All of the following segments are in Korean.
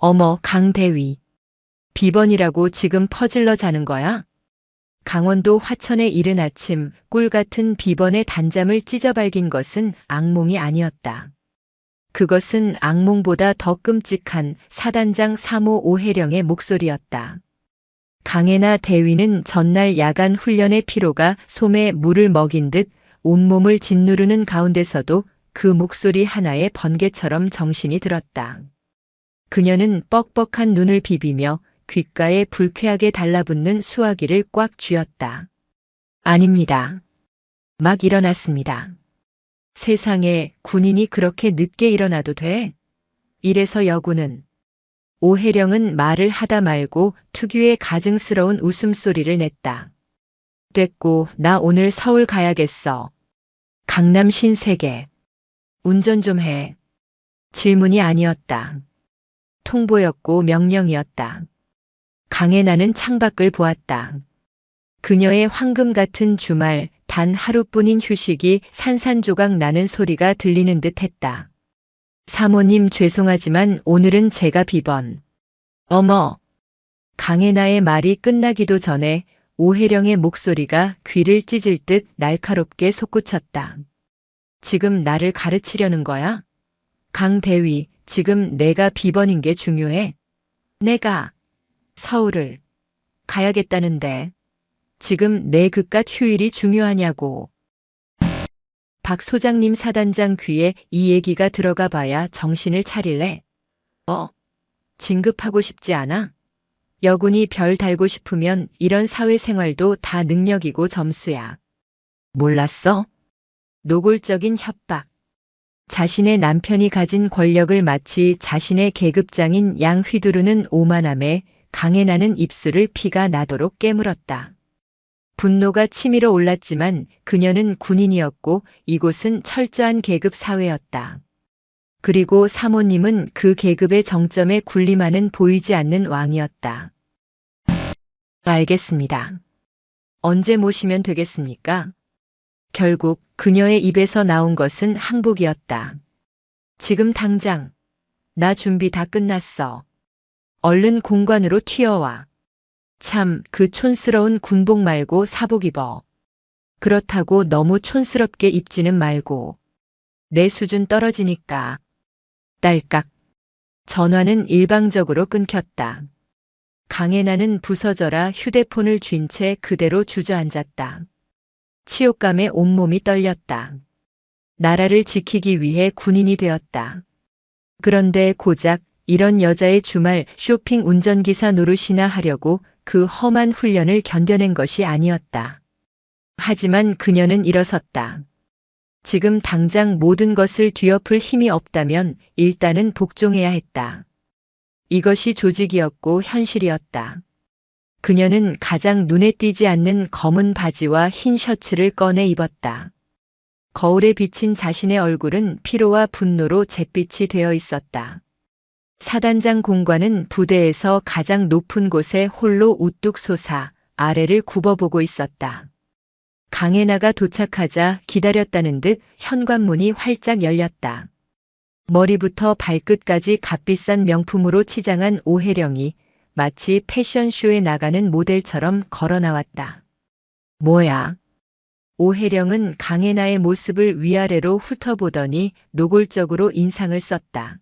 어머, 강대위. 비번이라고 지금 퍼질러 자는 거야? 강원도 화천의 이른 아침 꿀 같은 비번의 단잠을 찢어발긴 것은 악몽이 아니었다. 그것은 악몽보다 더 끔찍한 사단장 3호 오혜령의 목소리였다. 강혜나 대위는 전날 야간 훈련의 피로가 솜에 물을 먹인 듯 온몸을 짓누르는 가운데서도 그 목소리 하나에 번개처럼 정신이 들었다. 그녀는 뻑뻑한 눈을 비비며 귓가에 불쾌하게 달라붙는 수화기를 꽉 쥐었다. 아닙니다. 막 일어났습니다. 세상에 군인이 그렇게 늦게 일어나도 돼? 이래서 여군은 오혜령은 말을 하다 말고 특유의 가증스러운 웃음소리를 냈다. 됐고, 나 오늘 서울 가야겠어. 강남 신세계. 운전 좀 해. 질문이 아니었다. 통보였고 명령이었다. 강혜나는 창밖을 보았다. 그녀의 황금 같은 주말 단 하루뿐인 휴식이 산산조각 나는 소리가 들리는 듯 했다. 사모님 죄송하지만 오늘은 제가 비번. 어머. 강혜나의 말이 끝나기도 전에 오혜령의 목소리가 귀를 찢을 듯 날카롭게 솟구쳤다. 지금 나를 가르치려는 거야? 강대위, 지금 내가 비번인 게 중요해? 내가 서울을 가야겠다는데 지금 내 그깟 휴일이 중요하냐고. 박 소장님 사단장 귀에 이 얘기가 들어가 봐야 정신을 차릴래? 진급하고 싶지 않아? 여군이 별 달고 싶으면 이런 사회생활도 다 능력이고 점수야. 몰랐어? 노골적인 협박. 자신의 남편이 가진 권력을 마치 자신의 계급장인 양 휘두르는 오만함에 강혜나는 입술을 피가 나도록 깨물었다. 분노가 치밀어 올랐지만 그녀는 군인이었고 이곳은 철저한 계급 사회였다. 그리고 사모님은 그 계급의 정점에 군림하는 보이지 않는 왕이었다. 알겠습니다. 언제 모시면 되겠습니까? 결국 그녀의 입에서 나온 것은 항복이었다. 지금 당장. 나 준비 다 끝났어. 얼른 공관으로 튀어와. 참, 그 촌스러운 군복 말고 사복 입어. 그렇다고 너무 촌스럽게 입지는 말고. 내 수준 떨어지니까. 딸깍. 전화는 일방적으로 끊겼다. 강혜나는 부서져라 휴대폰을 쥔 채 그대로 주저앉았다. 치욕감에 온몸이 떨렸다. 나라를 지키기 위해 군인이 되었다. 그런데 고작 이런 여자의 주말 쇼핑 운전기사 노릇이나 하려고 그 험한 훈련을 견뎌낸 것이 아니었다. 하지만 그녀는 일어섰다. 지금 당장 모든 것을 뒤엎을 힘이 없다면 일단은 복종해야 했다. 이것이 조직이었고 현실이었다. 그녀는 가장 눈에 띄지 않는 검은 바지와 흰 셔츠를 꺼내 입었다. 거울에 비친 자신의 얼굴은 피로와 분노로 잿빛이 되어 있었다. 사단장 공관은 부대에서 가장 높은 곳에 홀로 우뚝 솟아 아래를 굽어보고 있었다. 강혜나가 도착하자 기다렸다는 듯 현관문이 활짝 열렸다. 머리부터 발끝까지 값비싼 명품으로 치장한 오혜령이 마치 패션쇼에 나가는 모델처럼 걸어 나왔다. 뭐야? 오혜령은 강혜나의 모습을 위아래로 훑어보더니 노골적으로 인상을 썼다.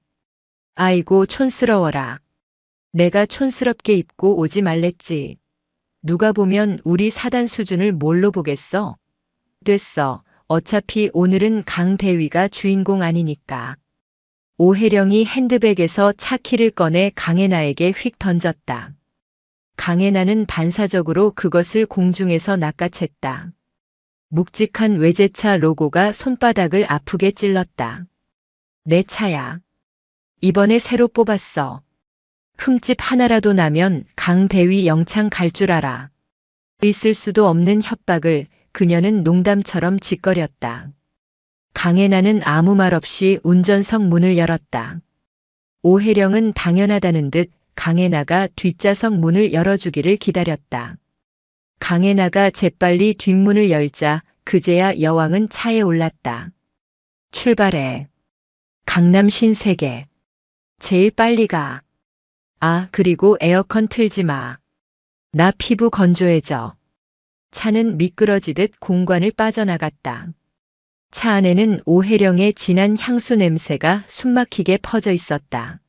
아이고 촌스러워라. 내가 촌스럽게 입고 오지 말랬지. 누가 보면 우리 사단 수준을 뭘로 보겠어? 됐어. 어차피 오늘은 강대위가 주인공 아니니까. 오혜령이 핸드백에서 차키를 꺼내 강혜나에게 휙 던졌다. 강혜나는 반사적으로 그것을 공중에서 낚아챘다. 묵직한 외제차 로고가 손바닥을 아프게 찔렀다. 내 차야. 이번에 새로 뽑았어. 흠집 하나라도 나면 강대위 영창 갈 줄 알아. 있을 수도 없는 협박을 그녀는 농담처럼 짓거렸다. 강혜나는 아무 말 없이 운전석 문을 열었다. 오혜령은 당연하다는 듯 강혜나가 뒷좌석 문을 열어주기를 기다렸다. 강혜나가 재빨리 뒷문을 열자 그제야 여왕은 차에 올랐다. 출발해. 강남 신세계. 제일 빨리 가. 아, 그리고 에어컨 틀지 마. 나 피부 건조해져. 차는 미끄러지듯 공관을 빠져나갔다. 차 안에는 오혜령의 진한 향수 냄새가 숨막히게 퍼져 있었다.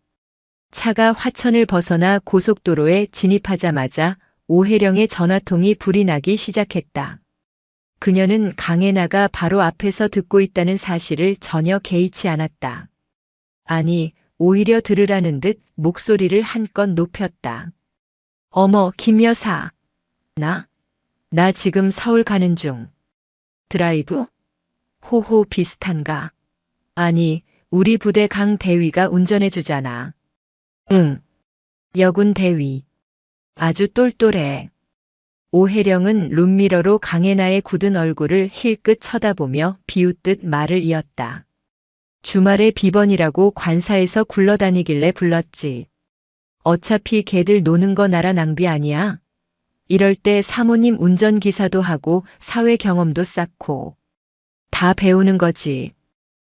차가 화천을 벗어나 고속도로에 진입하자마자 오혜령의 전화통이 불이 나기 시작했다. 그녀는 강혜나가 바로 앞에서 듣고 있다는 사실을 전혀 개의치 않았다. 아니, 오히려 들으라는 듯 목소리를 한껏 높였다. 어머, 김 여사. 나 지금 서울 가는 중. 드라이브? 호호 비슷한가? 아니, 우리 부대 강 대위가 운전해 주잖아. 응. 여군 대위. 아주 똘똘해. 오혜령은 룸미러로 강혜나의 굳은 얼굴을 힐끗 쳐다보며 비웃듯 말을 이었다. 주말에 비번이라고 관사에서 굴러다니길래 불렀지. 어차피 걔들 노는 거 나라 낭비 아니야? 이럴 때 사모님 운전기사도 하고 사회 경험도 쌓고 다 배우는 거지.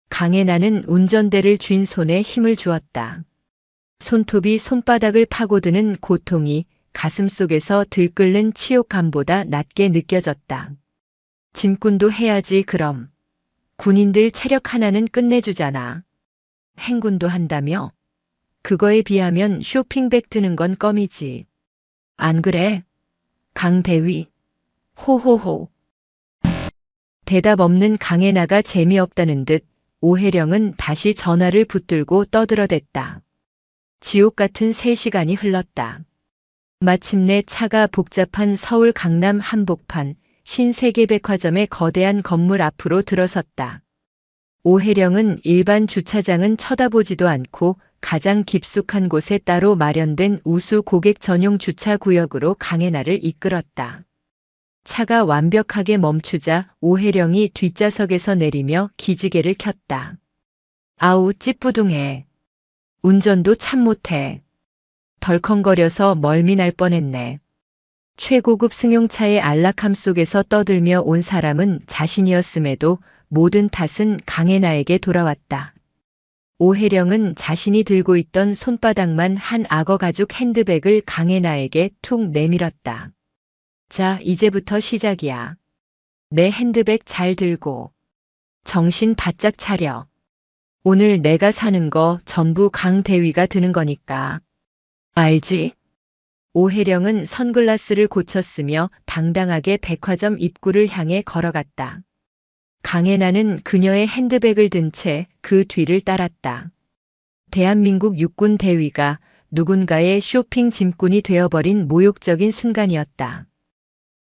강혜나는 운전대를 쥔 손에 힘을 주었다. 손톱이 손바닥을 파고드는 고통이 가슴속에서 들끓는 치욕감보다 낮게 느껴졌다. 짐꾼도 해야지 그럼. 군인들 체력 하나는 끝내주잖아. 행군도 한다며? 그거에 비하면 쇼핑백 드는 건 껌이지. 안 그래? 강 대위. 호호호. 대답 없는 강혜나가 재미없다는 듯 오혜령은 다시 전화를 붙들고 떠들어댔다. 지옥 같은 3시간이 흘렀다. 마침내 차가 복잡한 서울 강남 한복판 신세계백화점의 거대한 건물 앞으로 들어섰다. 오혜령은 일반 주차장은 쳐다보지도 않고 가장 깊숙한 곳에 따로 마련된 우수 고객 전용 주차 구역으로 강혜나를 이끌었다. 차가 완벽하게 멈추자 오혜령이 뒷좌석에서 내리며 기지개를 켰다. 아우 찌뿌둥해. 운전도 참 못해. 덜컹거려서 멀미 날 뻔했네. 최고급 승용차의 안락함 속에서 떠들며 온 사람은 자신이었음에도 모든 탓은 강혜나에게 돌아왔다. 오혜령은 자신이 들고 있던 손바닥만 한 악어 가죽 핸드백을 강혜나에게 툭 내밀었다. 자, 이제부터 시작이야. 내 핸드백 잘 들고. 정신 바짝 차려. 오늘 내가 사는 거 전부 강 대위가 드는 거니까. 알지? 오혜령은 선글라스를 고쳤으며 당당하게 백화점 입구를 향해 걸어갔다. 강혜나는 그녀의 핸드백을 든 채 그 뒤를 따랐다. 대한민국 육군 대위가 누군가의 쇼핑 짐꾼이 되어버린 모욕적인 순간이었다.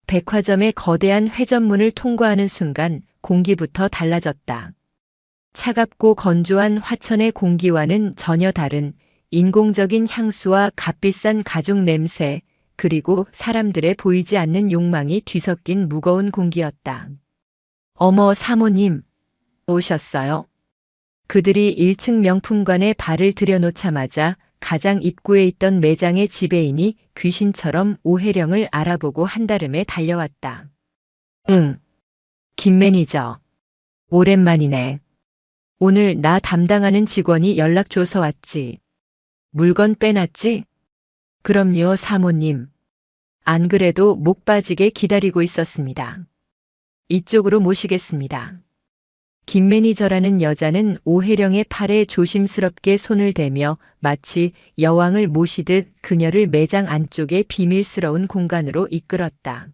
백화점의 거대한 회전문을 통과하는 순간 공기부터 달라졌다. 차갑고 건조한 화천의 공기와는 전혀 다른 인공적인 향수와 값비싼 가죽 냄새, 그리고 사람들의 보이지 않는 욕망이 뒤섞인 무거운 공기였다. 어머 사모님, 오셨어요? 그들이 1층 명품관에 발을 들여놓자마자 가장 입구에 있던 매장의 지배인이 귀신처럼 오혜령을 알아보고 한달음에 달려왔다. 응. 김 매니저. 오랜만이네. 오늘 나 담당하는 직원이 연락 줘서 왔지. 물건 빼놨지? 그럼요, 사모님. 안 그래도 목 빠지게 기다리고 있었습니다. 이쪽으로 모시겠습니다. 김 매니저라는 여자는 오혜령의 팔에 조심스럽게 손을 대며 마치 여왕을 모시듯 그녀를 매장 안쪽의 비밀스러운 공간으로 이끌었다.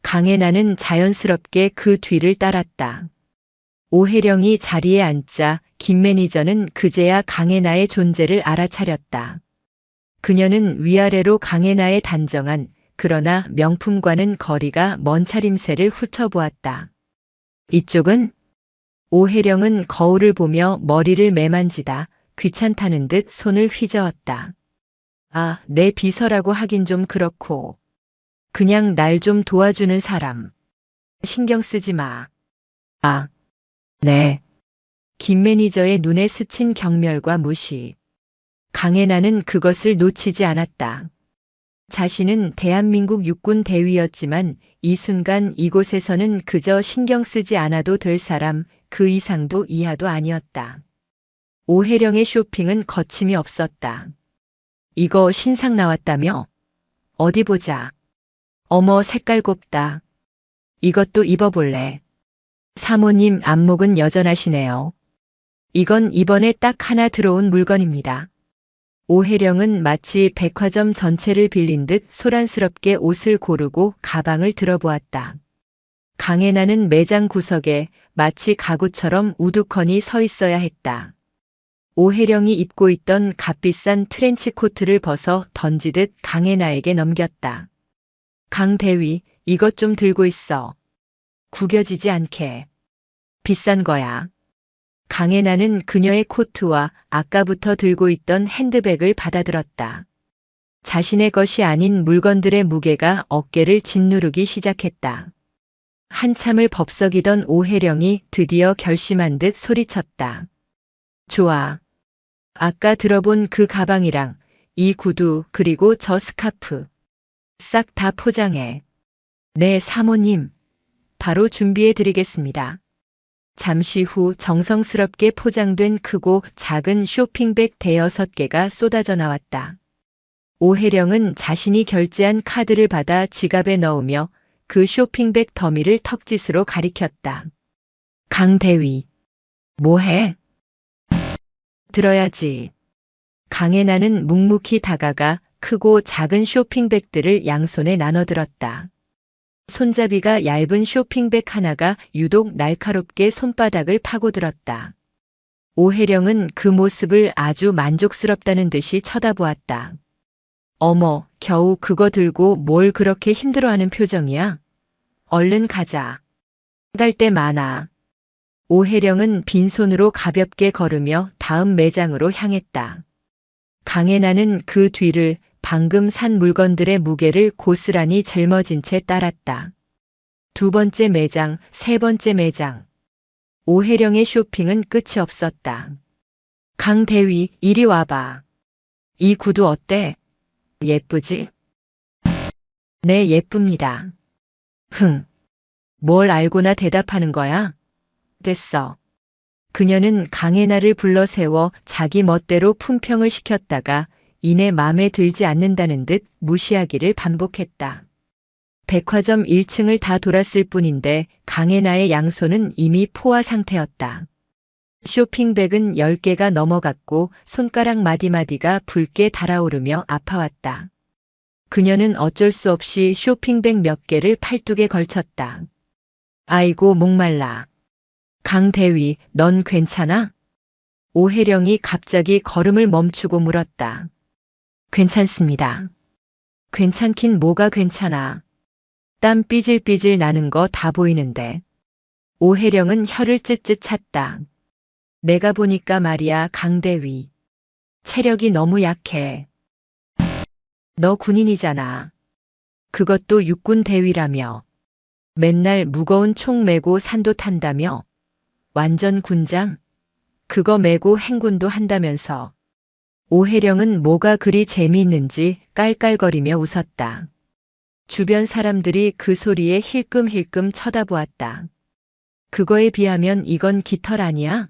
강혜나는 자연스럽게 그 뒤를 따랐다. 오혜령이 자리에 앉자 김 매니저는 그제야 강혜나의 존재를 알아차렸다. 그녀는 위아래로 강혜나의 단정한 그러나 명품과는 거리가 먼 차림새를 훑어보았다. 이쪽은? 오혜령은 거울을 보며 머리를 매만지다 귀찮다는 듯 손을 휘저었다. 아, 내 비서라고 하긴 좀 그렇고. 그냥 날 좀 도와주는 사람. 신경 쓰지 마. 아, 네. 김 매니저의 눈에 스친 경멸과 무시. 강혜나는 그것을 놓치지 않았다. 자신은 대한민국 육군 대위였지만 이 순간 이곳에서는 그저 신경 쓰지 않아도 될 사람, 그 이상도 이하도 아니었다. 오혜령의 쇼핑은 거침이 없었다. 이거 신상 나왔다며? 어디 보자. 어머, 색깔 곱다. 이것도 입어볼래. 사모님 안목은 여전하시네요. 이건 이번에 딱 하나 들어온 물건입니다. 오혜령은 마치 백화점 전체를 빌린 듯 소란스럽게 옷을 고르고 가방을 들어보았다. 강혜나는 매장 구석에 마치 가구처럼 우두커니 서 있어야 했다. 오혜령이 입고 있던 값비싼 트렌치 코트를 벗어 던지듯 강혜나에게 넘겼다. 강 대위, 이것 좀 들고 있어. 구겨지지 않게. 비싼 거야. 강혜나는 그녀의 코트와 아까부터 들고 있던 핸드백을 받아들었다. 자신의 것이 아닌 물건들의 무게가 어깨를 짓누르기 시작했다. 한참을 법석이던 오혜령이 드디어 결심한 듯 소리쳤다. 좋아. 아까 들어본 그 가방이랑 이 구두 그리고 저 스카프 싹 다 포장해. 네, 사모님. 바로 준비해 드리겠습니다. 잠시 후 정성스럽게 포장된 크고 작은 쇼핑백 대여섯 개가 쏟아져 나왔다. 오혜령은 자신이 결제한 카드를 받아 지갑에 넣으며 그 쇼핑백 더미를 턱짓으로 가리켰다. 강 대위. 뭐해? 들어야지. 강혜나는 묵묵히 다가가 크고 작은 쇼핑백들을 양손에 나눠들었다. 손잡이가 얇은 쇼핑백 하나가 유독 날카롭게 손바닥을 파고들었다. 오혜령은 그 모습을 아주 만족스럽다는 듯이 쳐다보았다. 어머, 겨우 그거 들고 뭘 그렇게 힘들어하는 표정이야? 얼른 가자. 갈 데 많아. 오혜령은 빈손으로 가볍게 걸으며 다음 매장으로 향했다. 강혜나는 그 뒤를 방금 산 물건들의 무게를 고스란히 짊어진 채 따랐다. 두 번째 매장, 세 번째 매장. 오혜령의 쇼핑은 끝이 없었다. 강 대위, 이리 와봐. 이 구두 어때? 예쁘지? 네, 예쁩니다. 흥. 뭘 알고나 대답하는 거야? 됐어. 그녀는 강혜나를 불러 세워 자기 멋대로 품평을 시켰다가 이내 맘에 들지 않는다는 듯 무시하기를 반복했다. 백화점 1층을 다 돌았을 뿐인데 강혜나의 양손은 이미 포화 상태였다. 쇼핑백은 10개가 넘어갔고 손가락 마디마디가 붉게 달아오르며 아파왔다. 그녀는 어쩔 수 없이 쇼핑백 몇 개를 팔뚝에 걸쳤다. 아이고 목말라. 강 대위, 넌 괜찮아? 오혜령이 갑자기 걸음을 멈추고 물었다. 괜찮습니다. 괜찮긴 뭐가 괜찮아. 땀 삐질삐질 나는 거 다 보이는데. 오혜령은 혀를 쯧쯧 찼다. 내가 보니까 말이야, 강 대위. 체력이 너무 약해. 너 군인이잖아. 그것도 육군 대위라며. 맨날 무거운 총 메고 산도 탄다며. 완전 군장? 그거 메고 행군도 한다면서. 오혜령은 뭐가 그리 재미있는지 깔깔거리며 웃었다. 주변 사람들이 그 소리에 힐끔힐끔 쳐다보았다. 그거에 비하면 이건 깃털 아니야?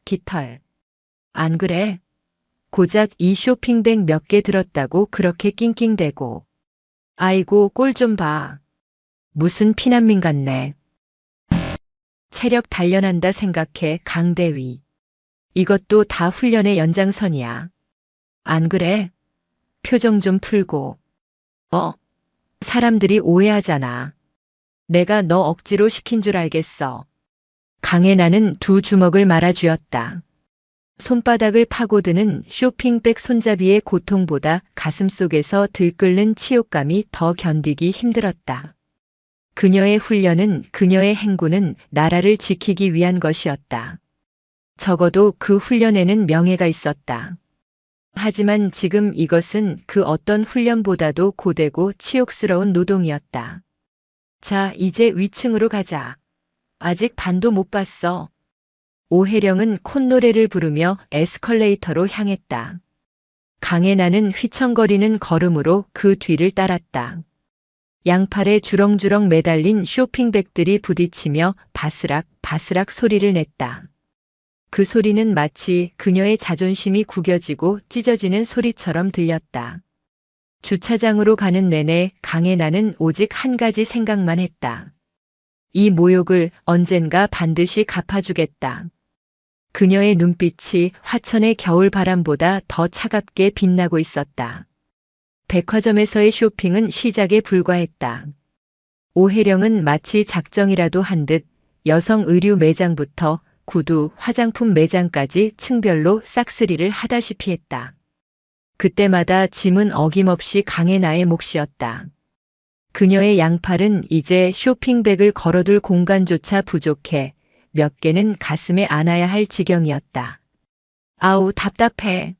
깃털. 안 그래? 고작 이 쇼핑백 몇 개 들었다고 그렇게 낑낑대고. 아이고 꼴 좀 봐. 무슨 피난민 같네. 체력 단련한다 생각해 강 대위. 이것도 다 훈련의 연장선이야. 안 그래? 표정 좀 풀고. 사람들이 오해하잖아. 내가 너 억지로 시킨 줄 알겠어. 강혜나는 두 주먹을 말아쥐었다. 손바닥을 파고드는 쇼핑백 손잡이의 고통보다 가슴속에서 들끓는 치욕감이 더 견디기 힘들었다. 그녀의 훈련은, 그녀의 행군은 나라를 지키기 위한 것이었다. 적어도 그 훈련에는 명예가 있었다. 하지만 지금 이것은 그 어떤 훈련보다도 고되고 치욕스러운 노동이었다. 자, 이제 위층으로 가자. 아직 반도 못 봤어. 오혜령은 콧노래를 부르며 에스컬레이터로 향했다. 강혜나는 휘청거리는 걸음으로 그 뒤를 따랐다. 양팔에 주렁주렁 매달린 쇼핑백들이 부딪히며 바스락 바스락 소리를 냈다. 그 소리는 마치 그녀의 자존심이 구겨지고 찢어지는 소리처럼 들렸다. 주차장으로 가는 내내 강혜나는 오직 한 가지 생각만 했다. 이 모욕을 언젠가 반드시 갚아주겠다. 그녀의 눈빛이 화천의 겨울바람보다 더 차갑게 빛나고 있었다. 백화점에서의 쇼핑은 시작에 불과했다. 오혜령은 마치 작정이라도 한 듯 여성 의류 매장부터 구두, 화장품 매장까지 층별로 싹쓸이를 하다시피 했다. 그때마다 짐은 어김없이 강혜나의 몫이었다. 그녀의 양팔은 이제 쇼핑백을 걸어둘 공간조차 부족해 몇 개는 가슴에 안아야 할 지경이었다. 아우 답답해.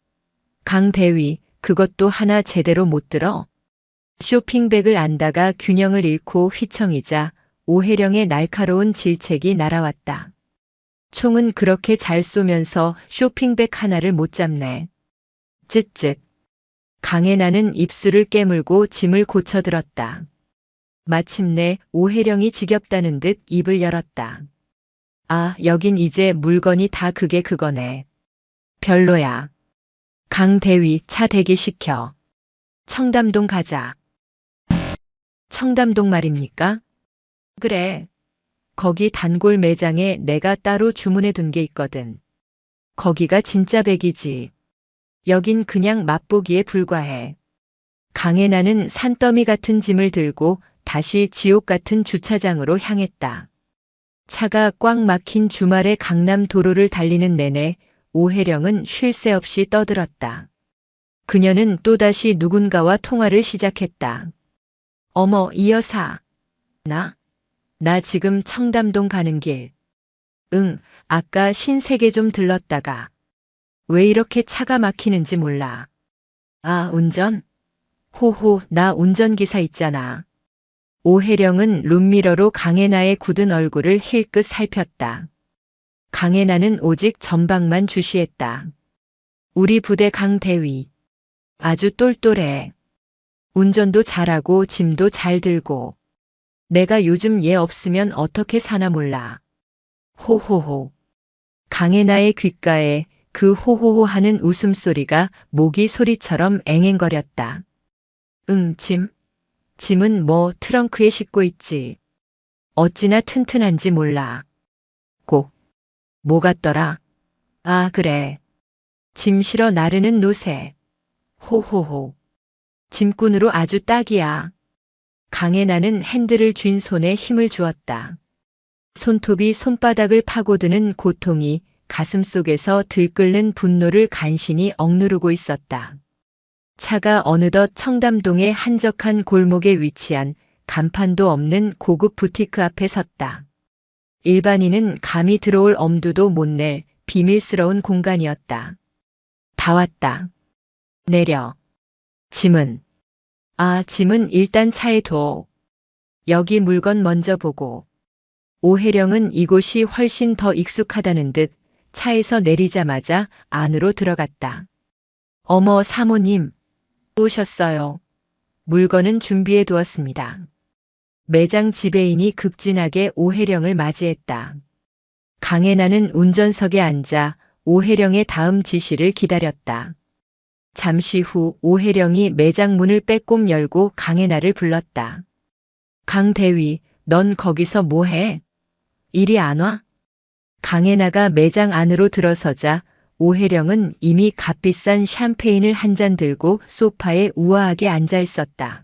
강대위, 그것도 하나 제대로 못 들어. 쇼핑백을 안다가 균형을 잃고 휘청이자 오혜령의 날카로운 질책이 날아왔다. 총은 그렇게 잘 쏘면서 쇼핑백 하나를 못 잡네. 쯧쯧. 강혜나는 입술을 깨물고 짐을 고쳐들었다. 마침내 오혜령이 지겹다는 듯 입을 열었다. 아, 여긴 이제 물건이 다 그게 그거네. 별로야. 강대위, 차 대기시켜. 청담동 가자. 청담동 말입니까? 그래. 거기 단골 매장에 내가 따로 주문해 둔 게 있거든. 거기가 진짜 백이지. 여긴 그냥 맛보기에 불과해. 강혜나는 산더미 같은 짐을 들고 다시 지옥 같은 주차장으로 향했다. 차가 꽉 막힌 주말의 강남 도로를 달리는 내내 오혜령은 쉴 새 없이 떠들었다. 그녀는 또다시 누군가와 통화를 시작했다. 어머, 이 여사. 나 지금 청담동 가는 길. 응, 아까 신세계 좀 들렀다가. 왜 이렇게 차가 막히는지 몰라. 아, 운전? 호호, 나 운전기사 있잖아. 오혜령은 룸미러로 강혜나의 굳은 얼굴을 힐끗 살폈다. 강혜나는 오직 전방만 주시했다. 우리 부대 강대위. 아주 똘똘해. 운전도 잘하고 짐도 잘 들고. 내가 요즘 얘 없으면 어떻게 사나 몰라. 호호호. 강혜나의 귓가에 그 호호호 하는 웃음소리가 모기 소리처럼 앵앵거렸다. 응, 짐은 뭐 트렁크에 싣고 있지. 어찌나 튼튼한지 몰라. 뭐 같더라? 아, 그래. 짐 실어 나르는 노새. 호호호. 짐꾼으로 아주 딱이야. 강혜나는 핸들을 쥔 손에 힘을 주었다. 손톱이 손바닥을 파고드는 고통이 가슴속에서 들끓는 분노를 간신히 억누르고 있었다. 차가 어느덧 청담동의 한적한 골목에 위치한 간판도 없는 고급 부티크 앞에 섰다. 일반인은 감히 들어올 엄두도 못 낼 비밀스러운 공간이었다. 다 왔다. 내려. 짐은 일단 차에 둬. 여기 물건 먼저 보고. 오혜령은 이곳이 훨씬 더 익숙하다는 듯 차에서 내리자마자 안으로 들어갔다. 어머, 사모님. 오셨어요. 물건은 준비해 두었습니다. 매장 지배인이 극진하게 오혜령을 맞이했다. 강혜나는 운전석에 앉아 오혜령의 다음 지시를 기다렸다. 잠시 후 오혜령이 매장 문을 빼꼼 열고 강혜나를 불렀다. 강대위, 넌 거기서 뭐해? 이리 안 와? 강혜나가 매장 안으로 들어서자 오혜령은 이미 값비싼 샴페인을 한 잔 들고 소파에 우아하게 앉아 있었다.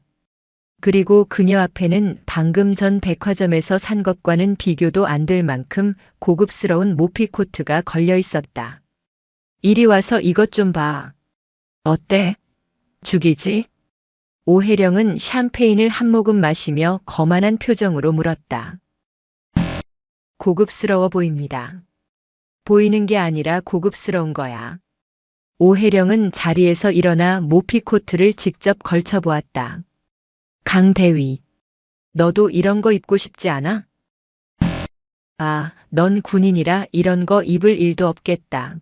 그리고 그녀 앞에는 방금 전 백화점에서 산 것과는 비교도 안 될 만큼 고급스러운 모피 코트가 걸려 있었다. 이리 와서 이것 좀 봐. 어때? 죽이지? 오혜령은 샴페인을 한 모금 마시며 거만한 표정으로 물었다. 고급스러워 보입니다. 보이는 게 아니라 고급스러운 거야. 오혜령은 자리에서 일어나 모피 코트를 직접 걸쳐보았다. 강대위, 너도 이런 거 입고 싶지 않아? 아, 넌 군인이라 이런 거 입을 일도 없겠다.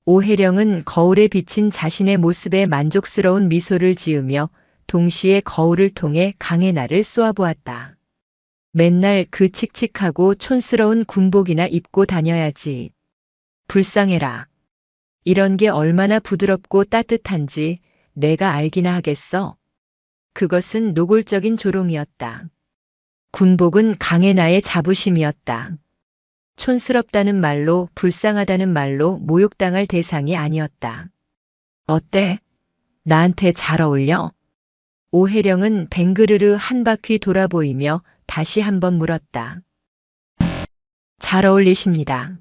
오혜령은 거울에 비친 자신의 모습에 만족스러운 미소를 지으며 동시에 거울을 통해 강혜나를 쏘아보았다. 맨날 그 칙칙하고 촌스러운 군복이나 입고 다녀야지. 불쌍해라. 이런 게 얼마나 부드럽고 따뜻한지 내가 알기나 하겠어. 그것은 노골적인 조롱이었다. 군복은 강혜나의 자부심이었다. 촌스럽다는 말로, 불쌍하다는 말로 모욕당할 대상이 아니었다. 어때? 나한테 잘 어울려? 오혜령은 뱅그르르 한 바퀴 돌아보이며 다시 한번 물었다. 잘 어울리십니다.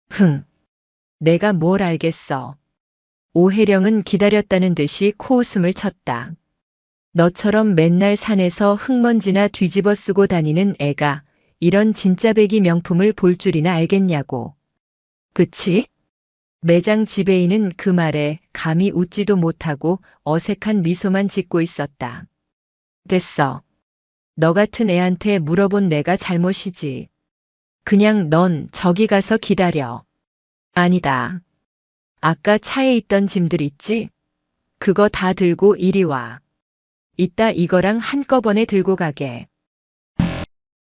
흥, 내가 뭘 알겠어. 오혜령은 기다렸다는 듯이 코웃음을 쳤다. 너처럼 맨날 산에서 흙먼지나 뒤집어 쓰고 다니는 애가 이런 진짜 배기 명품을 볼 줄이나 알겠냐고. 그치? 매장 지배인은 그 말에 감히 웃지도 못하고 어색한 미소만 짓고 있었다. 됐어. 너 같은 애한테 물어본 내가 잘못이지. 그냥 넌 저기 가서 기다려. 아니다. 아까 차에 있던 짐들 있지? 그거 다 들고 이리 와. 이따 이거랑 한꺼번에 들고 가게.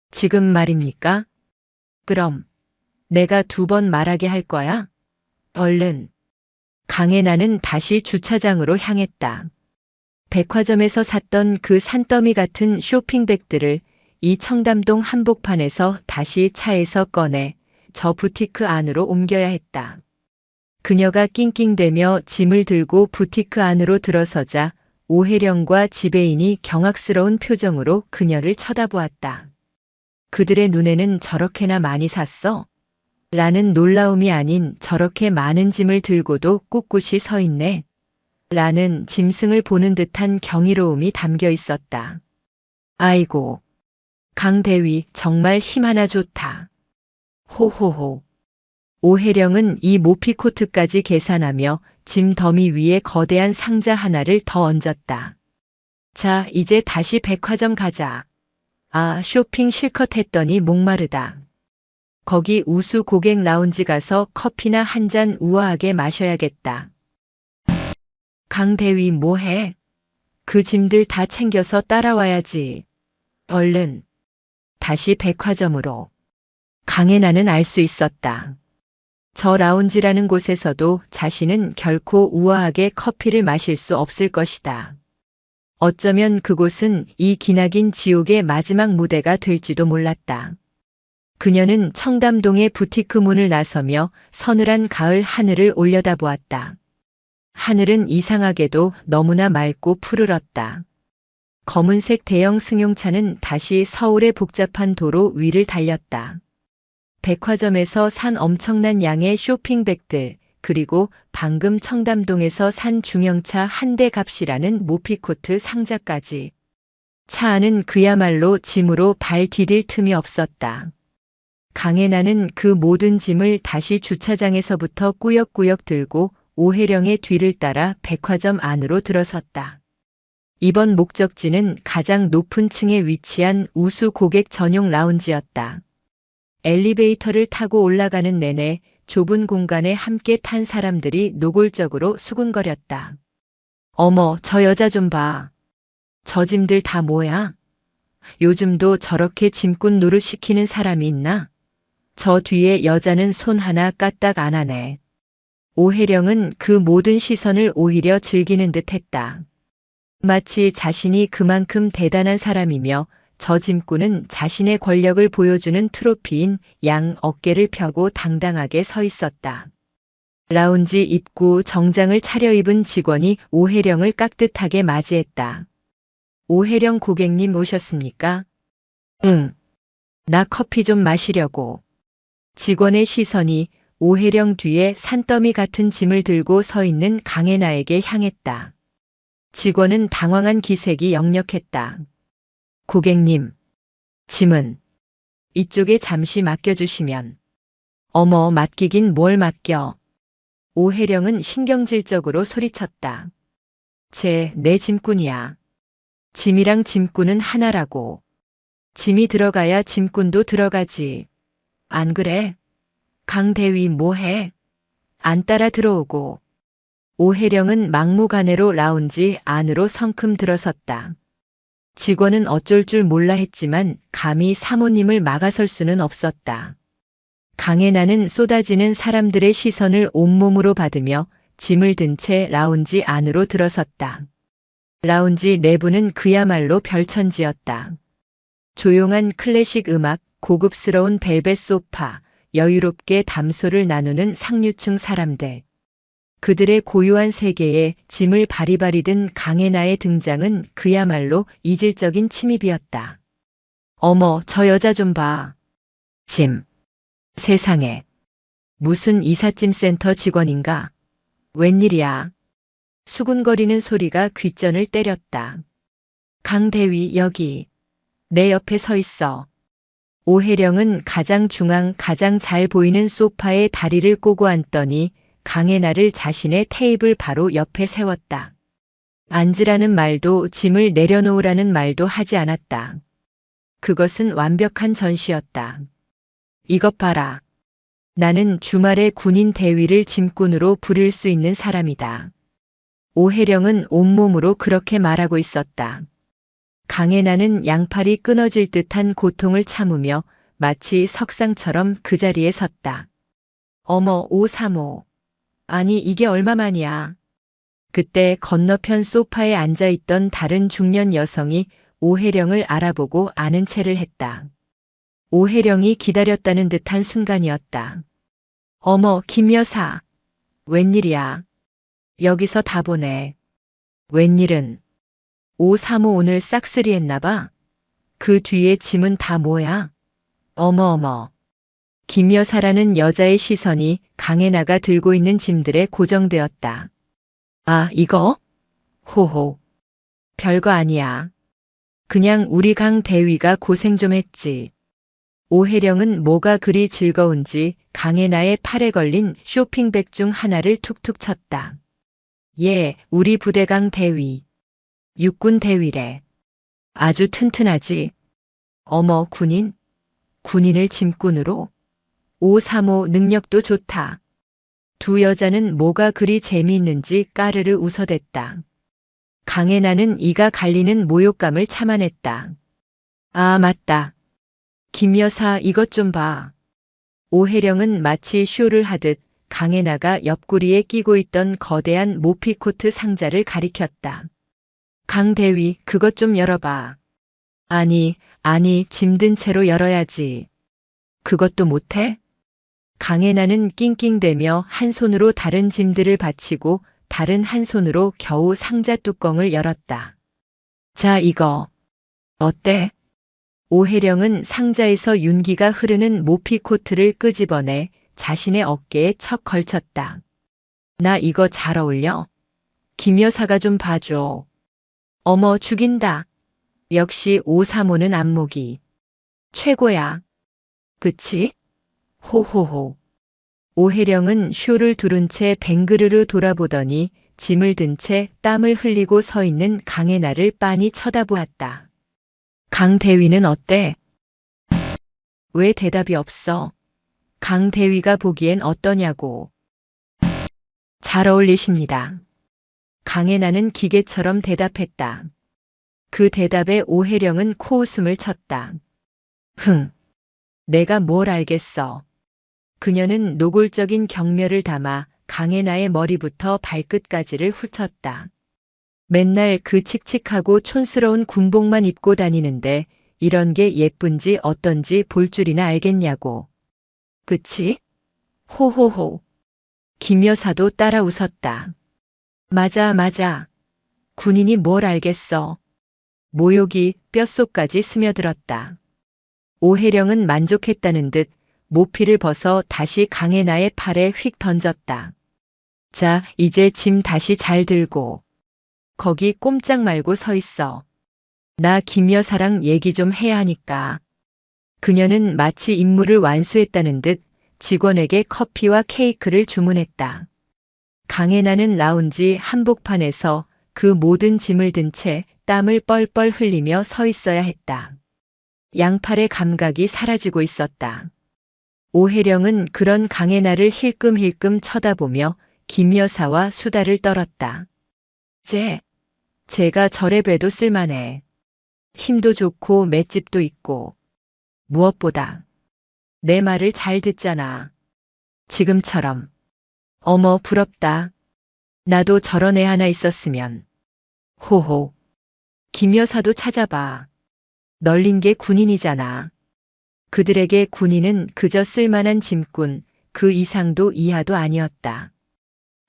지금 말입니까? 그럼 내가 2번 말하게 할 거야? 얼른. 강혜나는 다시 주차장으로 향했다. 백화점에서 샀던 그 산더미 같은 쇼핑백들을 이 청담동 한복판에서 다시 차에서 꺼내 저 부티크 안으로 옮겨야 했다. 그녀가 낑낑대며 짐을 들고 부티크 안으로 들어서자 오혜령과 지배인이 경악스러운 표정으로 그녀를 쳐다보았다. 그들의 눈에는 저렇게나 많이 샀어? 라는 놀라움이 아닌 저렇게 많은 짐을 들고도 꿋꿋이 서 있네. 라는 짐승을 보는 듯한 경이로움이 담겨 있었다. 아이고, 강대위 정말 힘 하나 좋다. 호호호. 오혜령은 이 모피코트까지 계산하며 짐 더미 위에 거대한 상자 하나를 더 얹었다. 자, 이제 다시 백화점 가자. 아, 쇼핑 실컷 했더니 목마르다. 거기 우수 고객 라운지 가서 커피나 한 잔 우아하게 마셔야겠다. 강대위 뭐해? 그 짐들 다 챙겨서 따라와야지. 얼른. 다시 백화점으로. 강혜나는 알 수 있었다. 저 라운지라는 곳에서도 자신은 결코 우아하게 커피를 마실 수 없을 것이다. 어쩌면 그곳은 이 기나긴 지옥의 마지막 무대가 될지도 몰랐다. 그녀는 청담동의 부티크 문을 나서며 서늘한 가을 하늘을 올려다보았다. 하늘은 이상하게도 너무나 맑고 푸르렀다. 검은색 대형 승용차는 다시 서울의 복잡한 도로 위를 달렸다. 백화점에서 산 엄청난 양의 쇼핑백들, 그리고 방금 청담동에서 산 중형차 한 대 값이라는 모피코트 상자까지. 차 안은 그야말로 짐으로 발 디딜 틈이 없었다. 강혜나는 그 모든 짐을 다시 주차장에서부터 꾸역꾸역 들고 오혜령의 뒤를 따라 백화점 안으로 들어섰다. 이번 목적지는 가장 높은 층에 위치한 우수 고객 전용 라운지였다. 엘리베이터를 타고 올라가는 내내 좁은 공간에 함께 탄 사람들이 노골적으로 수군거렸다. 어머, 저 여자 좀 봐. 저 짐들 다 뭐야? 요즘도 저렇게 짐꾼 노릇 시키는 사람이 있나? 저 뒤에 여자는 손 하나 까딱 안 하네. 오혜령은 그 모든 시선을 오히려 즐기는 듯 했다. 마치 자신이 그만큼 대단한 사람이며 저 짐꾼은 자신의 권력을 보여주는 트로피인 양 어깨를 펴고 당당하게 서 있었다. 라운지 입구 정장을 차려입은 직원이 오혜령을 깍듯하게 맞이했다. 오혜령 고객님 오셨습니까? 응. 나 커피 좀 마시려고. 직원의 시선이 오혜령 뒤에 산더미 같은 짐을 들고 서 있는 강혜나에게 향했다. 직원은 당황한 기색이 역력했다. 고객님, 짐은 이쪽에 잠시 맡겨주시면. 어머, 맡기긴 뭘 맡겨. 오혜령은 신경질적으로 소리쳤다. 내 짐꾼이야. 짐이랑 짐꾼은 하나라고. 짐이 들어가야 짐꾼도 들어가지. 안 그래? 강대위 뭐해? 안 따라 들어오고. 오혜령은 막무가내로 라운지 안으로 성큼 들어섰다. 직원은 어쩔 줄 몰라 했지만 감히 사모님을 막아설 수는 없었다. 강혜나는 쏟아지는 사람들의 시선을 온몸으로 받으며 짐을 든 채 라운지 안으로 들어섰다. 라운지 내부는 그야말로 별천지였다. 조용한 클래식 음악, 고급스러운 벨벳 소파, 여유롭게 담소를 나누는 상류층 사람들. 그들의 고요한 세계에 짐을 바리바리 든 강혜나의 등장은 그야말로 이질적인 침입이었다. 어머, 저 여자 좀 봐. 짐. 세상에. 무슨 이삿짐 센터 직원인가? 웬일이야? 수군거리는 소리가 귓전을 때렸다. 강대위 여기. 내 옆에 서 있어. 오혜령은 가장 중앙 가장 잘 보이는 소파에 다리를 꼬고 앉더니 강혜나를 자신의 테이블 바로 옆에 세웠다. 앉으라는 말도 짐을 내려놓으라는 말도 하지 않았다. 그것은 완벽한 전시였다. 이것 봐라. 나는 주말에 군인 대위를 짐꾼으로 부릴 수 있는 사람이다. 오혜령은 온몸으로 그렇게 말하고 있었다. 강혜나는 양팔이 끊어질 듯한 고통을 참으며 마치 석상처럼 그 자리에 섰다. 어머, 535. 아니, 이게 얼마만이야. 그때 건너편 소파에 앉아있던 다른 중년 여성이 오혜령을 알아보고 아는 체를 했다. 오혜령이 기다렸다는 듯한 순간이었다. 어머, 김 여사. 웬일이야. 여기서 다 보네. 웬일은. 535 오늘 싹쓸이 했나봐. 그 뒤에 짐은 다 뭐야? 어머어머. 김 여사라는 여자의 시선이 강혜나가 들고 있는 짐들에 고정되었다. 아, 이거? 호호. 별거 아니야. 그냥 우리 강 대위가 고생 좀 했지. 오혜령은 뭐가 그리 즐거운지 강혜나의 팔에 걸린 쇼핑백 중 하나를 툭툭 쳤다. 예, 우리 부대 강 대위. 육군 대위래. 아주 튼튼하지. 어머, 군인? 군인을 짐꾼으로? 535 능력도 좋다. 두 여자는 뭐가 그리 재미있는지 까르르 웃어댔다. 강혜나는 이가 갈리는 모욕감을 참아냈다. 아, 맞다. 김 여사 이것 좀 봐. 오혜령은 마치 쇼를 하듯 강혜나가 옆구리에 끼고 있던 거대한 모피코트 상자를 가리켰다. 강 대위, 그것 좀 열어봐. 아니, 짐든 채로 열어야지. 그것도 못해? 강혜나는 낑낑대며 한 손으로 다른 짐들을 받치고 다른 한 손으로 겨우 상자 뚜껑을 열었다. 자, 이거. 어때? 오혜령은 상자에서 윤기가 흐르는 모피코트를 끄집어내 자신의 어깨에 척 걸쳤다. 나 이거 잘 어울려? 김 여사가 좀 봐줘. 어머, 죽인다. 역시 535는 안목이 최고야. 그치? 호호호. 오혜령은 쇼를 두른 채 뱅그르르 돌아보더니 짐을 든 채 땀을 흘리고 서 있는 강혜나를 빤히 쳐다보았다. 강 대위는 어때? 왜 대답이 없어? 강 대위가 보기엔 어떠냐고. 잘 어울리십니다. 강혜나는 기계처럼 대답했다. 그 대답에 오혜령은 코웃음을 쳤다. 흥, 내가 뭘 알겠어. 그녀는 노골적인 경멸을 담아 강혜나의 머리부터 발끝까지를 훑었다. 맨날 그 칙칙하고 촌스러운 군복만 입고 다니는데 이런 게 예쁜지 어떤지 볼 줄이나 알겠냐고. 그치? 호호호. 김 여사도 따라 웃었다. 맞아. 군인이 뭘 알겠어. 모욕이 뼛속까지 스며들었다. 오혜령은 만족했다는 듯 모피를 벗어 다시 강혜나의 팔에 휙 던졌다. 자, 이제 짐 다시 잘 들고. 거기 꼼짝 말고 서 있어. 나 김 여사랑 얘기 좀 해야 하니까. 그녀는 마치 임무를 완수했다는 듯 직원에게 커피와 케이크를 주문했다. 강혜나는 라운지 한복판에서 그 모든 짐을 든 채 땀을 뻘뻘 흘리며 서 있어야 했다. 양팔의 감각이 사라지고 있었다. 오혜령은 그런 강혜나를 힐끔힐끔 쳐다보며 김 여사와 수다를 떨었다. 제가 저래 봬도 쓸만해. 힘도 좋고 맷집도 있고. 무엇보다 내 말을 잘 듣잖아. 지금처럼. 어머, 부럽다. 나도 저런 애 하나 있었으면. 호호. 김 여사도 찾아봐. 널린 게 군인이잖아. 그들에게 군인은 그저 쓸만한 짐꾼, 그 이상도 이하도 아니었다.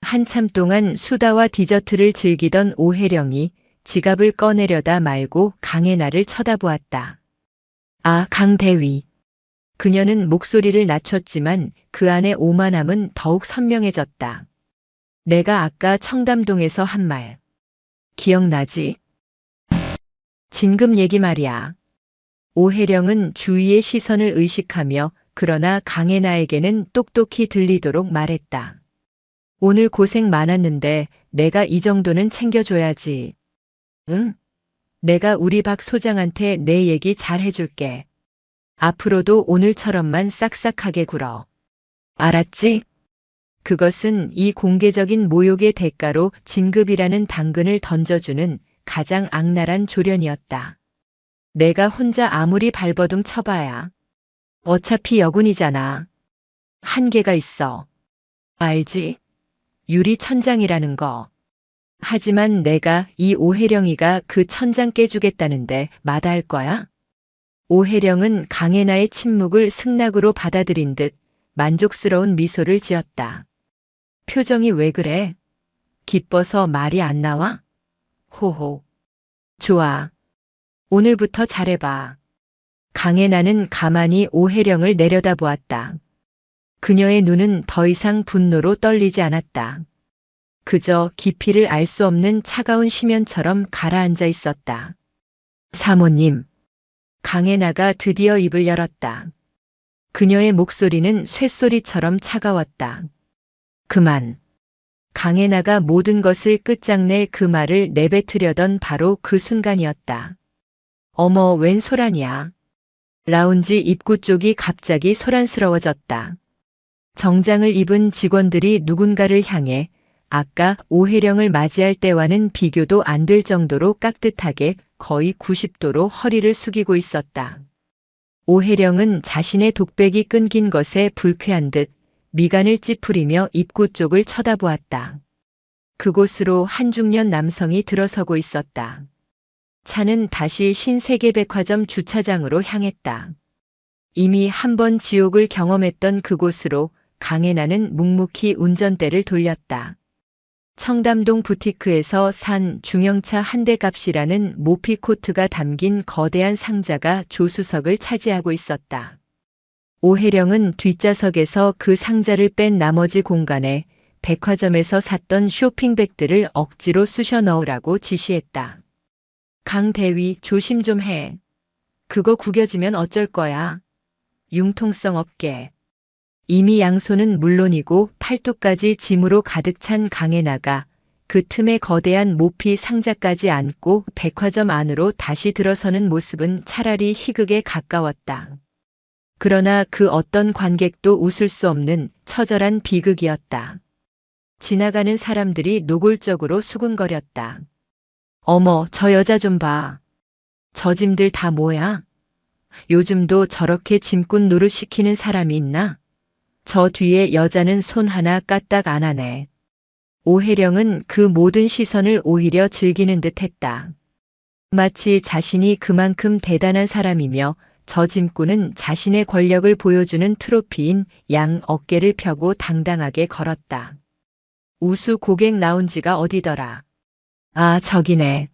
한참 동안 수다와 디저트를 즐기던 오혜령이 지갑을 꺼내려다 말고 강혜나를 쳐다보았다. 아, 강대위. 그녀는 목소리를 낮췄지만 그 안의 오만함은 더욱 선명해졌다. 내가 아까 청담동에서 한 말. 기억나지? 진급 얘기 말이야. 오혜령은 주위의 시선을 의식하며 그러나 강혜나에게는 똑똑히 들리도록 말했다. 오늘 고생 많았는데 내가 이 정도는 챙겨줘야지. 응? 내가 우리 박 소장한테 내 얘기 잘 해줄게. 앞으로도 오늘처럼만 싹싹하게 굴어. 알았지? 그것은 이 공개적인 모욕의 대가로 진급이라는 당근을 던져주는 가장 악랄한 조련이었다. 내가 혼자 아무리 발버둥 쳐봐야 어차피 여군이잖아. 한계가 있어. 알지? 유리천장이라는 거. 하지만 내가 이 오혜령이가 그 천장 깨주겠다는데 마다할 거야? 오혜령은 강혜나의 침묵을 승낙으로 받아들인 듯 만족스러운 미소를 지었다. 표정이 왜 그래? 기뻐서 말이 안 나와? 호호. 좋아. 오늘부터 잘해봐. 강혜나는 가만히 오혜령을 내려다보았다. 그녀의 눈은 더 이상 분노로 떨리지 않았다. 그저 깊이를 알 수 없는 차가운 심연처럼 가라앉아 있었다. 사모님. 강혜나가 드디어 입을 열었다. 그녀의 목소리는 쇳소리처럼 차가웠다. 그만. 강혜나가 모든 것을 끝장낼 그 말을 내뱉으려던 바로 그 순간이었다. 어머, 웬 소란이야. 라운지 입구 쪽이 갑자기 소란스러워졌다. 정장을 입은 직원들이 누군가를 향해 아까 오혜령을 맞이할 때와는 비교도 안 될 정도로 깍듯하게 거의 90도로 허리를 숙이고 있었다. 오혜령은 자신의 독백이 끊긴 것에 불쾌한 듯 미간을 찌푸리며 입구 쪽을 쳐다보았다. 그곳으로 한 중년 남성이 들어서고 있었다. 차는 다시 신세계백화점 주차장으로 향했다. 이미 한 번 지옥을 경험했던 그곳으로 강혜나는 묵묵히 운전대를 돌렸다. 청담동 부티크에서 산 중형차 한 대 값이라는 모피코트가 담긴 거대한 상자가 조수석을 차지하고 있었다. 오혜령은 뒷좌석에서 그 상자를 뺀 나머지 공간에 백화점에서 샀던 쇼핑백들을 억지로 쑤셔 넣으라고 지시했다. 강 대위, 조심 좀 해. 그거 구겨지면 어쩔 거야. 융통성 없게. 이미 양손은 물론이고 팔뚝까지 짐으로 가득 찬 강혜나가 그 틈에 거대한 모피 상자까지 안고 백화점 안으로 다시 들어서는 모습은 차라리 희극에 가까웠다. 그러나 그 어떤 관객도 웃을 수 없는 처절한 비극이었다. 지나가는 사람들이 노골적으로 수군거렸다. 어머, 저 여자 좀 봐. 저 짐들 다 뭐야? 요즘도 저렇게 짐꾼 노릇 시키는 사람이 있나? 저 뒤에 여자는 손 하나 까딱 안 하네. 오혜령은 그 모든 시선을 오히려 즐기는 듯 했다. 마치 자신이 그만큼 대단한 사람이며 저 짐꾼은 자신의 권력을 보여주는 트로피인 양 어깨를 펴고 당당하게 걸었다. 우수 고객 라운지가 어디더라? 아, 저기네.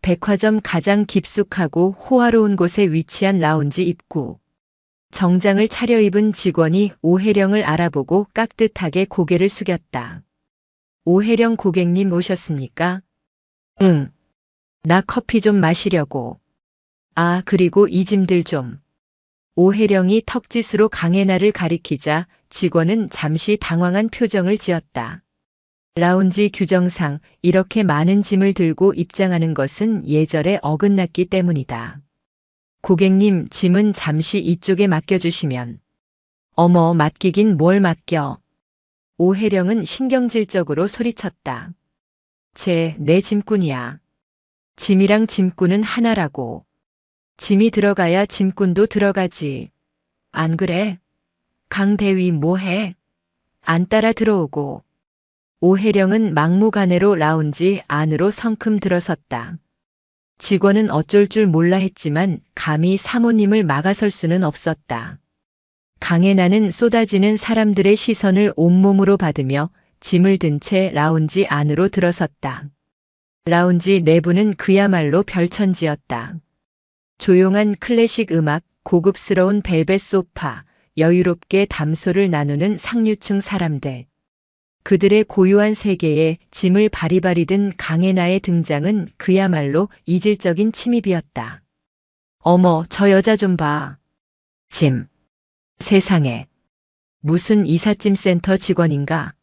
백화점 가장 깊숙하고 호화로운 곳에 위치한 라운지 입구. 정장을 차려입은 직원이 오혜령을 알아보고 깍듯하게 고개를 숙였다. 오혜령 고객님 오셨습니까? 응. 나 커피 좀 마시려고. 아, 그리고 이 짐들 좀. 오혜령이 턱짓으로 강혜나를 가리키자 직원은 잠시 당황한 표정을 지었다. 라운지 규정상 이렇게 많은 짐을 들고 입장하는 것은 예절에 어긋났기 때문이다. 고객님, 짐은 잠시 이쪽에 맡겨주시면. 어머, 맡기긴 뭘 맡겨. 오혜령은 신경질적으로 소리쳤다. 내 짐꾼이야. 짐이랑 짐꾼은 하나라고. 짐이 들어가야 짐꾼도 들어가지. 안 그래? 강대위 뭐해? 안 따라 들어오고. 오혜령은 막무가내로 라운지 안으로 성큼 들어섰다. 직원은 어쩔 줄 몰라 했지만 감히 사모님을 막아설 수는 없었다. 강혜나는 쏟아지는 사람들의 시선을 온몸으로 받으며 짐을 든 채 라운지 안으로 들어섰다. 라운지 내부는 그야말로 별천지였다. 조용한 클래식 음악, 고급스러운 벨벳 소파, 여유롭게 담소를 나누는 상류층 사람들. 그들의 고요한 세계에 짐을 바리바리 든 강혜나의 등장은 그야말로 이질적인 침입이었다. 어머, 저 여자 좀 봐. 짐. 세상에. 무슨 이삿짐 센터 직원인가?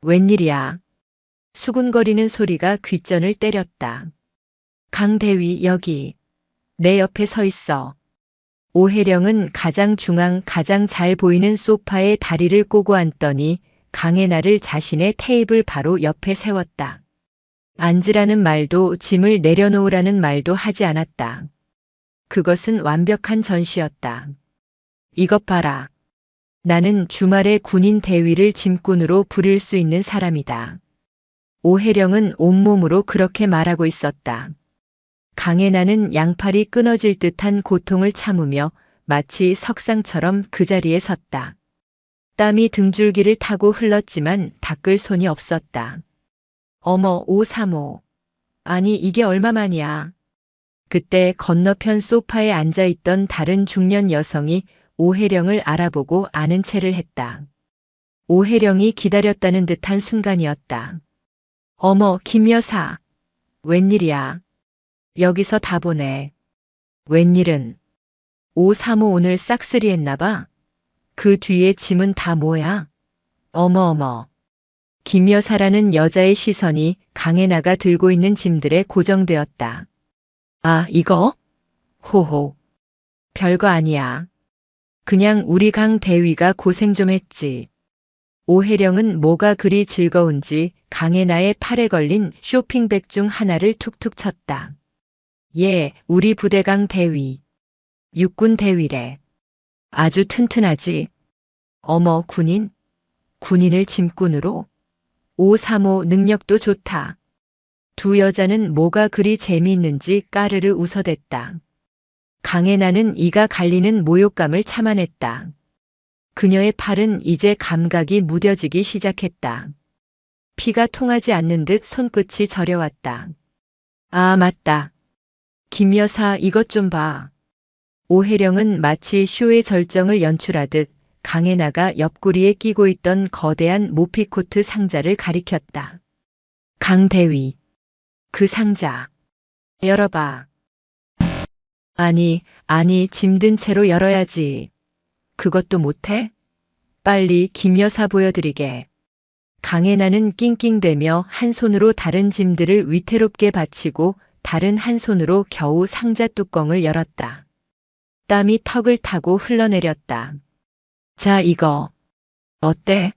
웬일이야? 수군거리는 소리가 귓전을 때렸다. 강대위 여기. 내 옆에 서 있어. 오혜령은 가장 중앙 가장 잘 보이는 소파에 다리를 꼬고 앉더니 강혜나를 자신의 테이블 바로 옆에 세웠다. 앉으라는 말도 짐을 내려놓으라는 말도 하지 않았다. 그것은 완벽한 전시였다. 이것 봐라. 나는 주말에 군인 대위를 짐꾼으로 부릴 수 있는 사람이다. 오혜령은 온몸으로 그렇게 말하고 있었다. 강혜나는 양팔이 끊어질 듯한 고통을 참으며 마치 석상처럼 그 자리에 섰다. 땀이 등줄기를 타고 흘렀지만 닦을 손이 없었다. 어머, 오사모. 아니, 이게 얼마만이야. 그때 건너편 소파에 앉아있던 다른 중년 여성이 오혜령을 알아보고 아는 체를 했다. 오혜령이 기다렸다는 듯한 순간이었다. 어머, 김 여사. 웬일이야. 여기서 다 보네. 웬일은. 오사모 오늘 싹쓸이 했나봐. 그 뒤에 짐은 다 뭐야? 어머어머. 김 여사라는 여자의 시선이 강혜나가 들고 있는 짐들에 고정되었다. 아, 이거? 호호. 별거 아니야. 그냥 우리 강 대위가 고생 좀 했지. 오혜령은 뭐가 그리 즐거운지 강혜나의 팔에 걸린 쇼핑백 중 하나를 툭툭 쳤다. 예, 우리 부대강 대위. 육군 대위래. 아주 튼튼하지. 어머, 군인? 군인을 짐꾼으로? 오사모 능력도 좋다. 두 여자는 뭐가 그리 재미있는지 까르르 웃어댔다. 강혜나는 이가 갈리는 모욕감을 참아냈다. 그녀의 팔은 이제 감각이 무뎌지기 시작했다. 피가 통하지 않는 듯 손끝이 저려왔다. 아, 맞다. 김 여사, 이것 좀 봐. 오혜령은 마치 쇼의 절정을 연출하듯 강혜나가 옆구리에 끼고 있던 거대한 모피코트 상자를 가리켰다. 강대위. 그 상자. 열어봐. 아니, 짐든 채로 열어야지. 그것도 못해? 빨리 김 여사 보여드리게. 강혜나는 낑낑대며 한 손으로 다른 짐들을 위태롭게 받치고 다른 한 손으로 겨우 상자 뚜껑을 열었다. 땀이 턱을 타고 흘러내렸다. 자, 이거. 어때?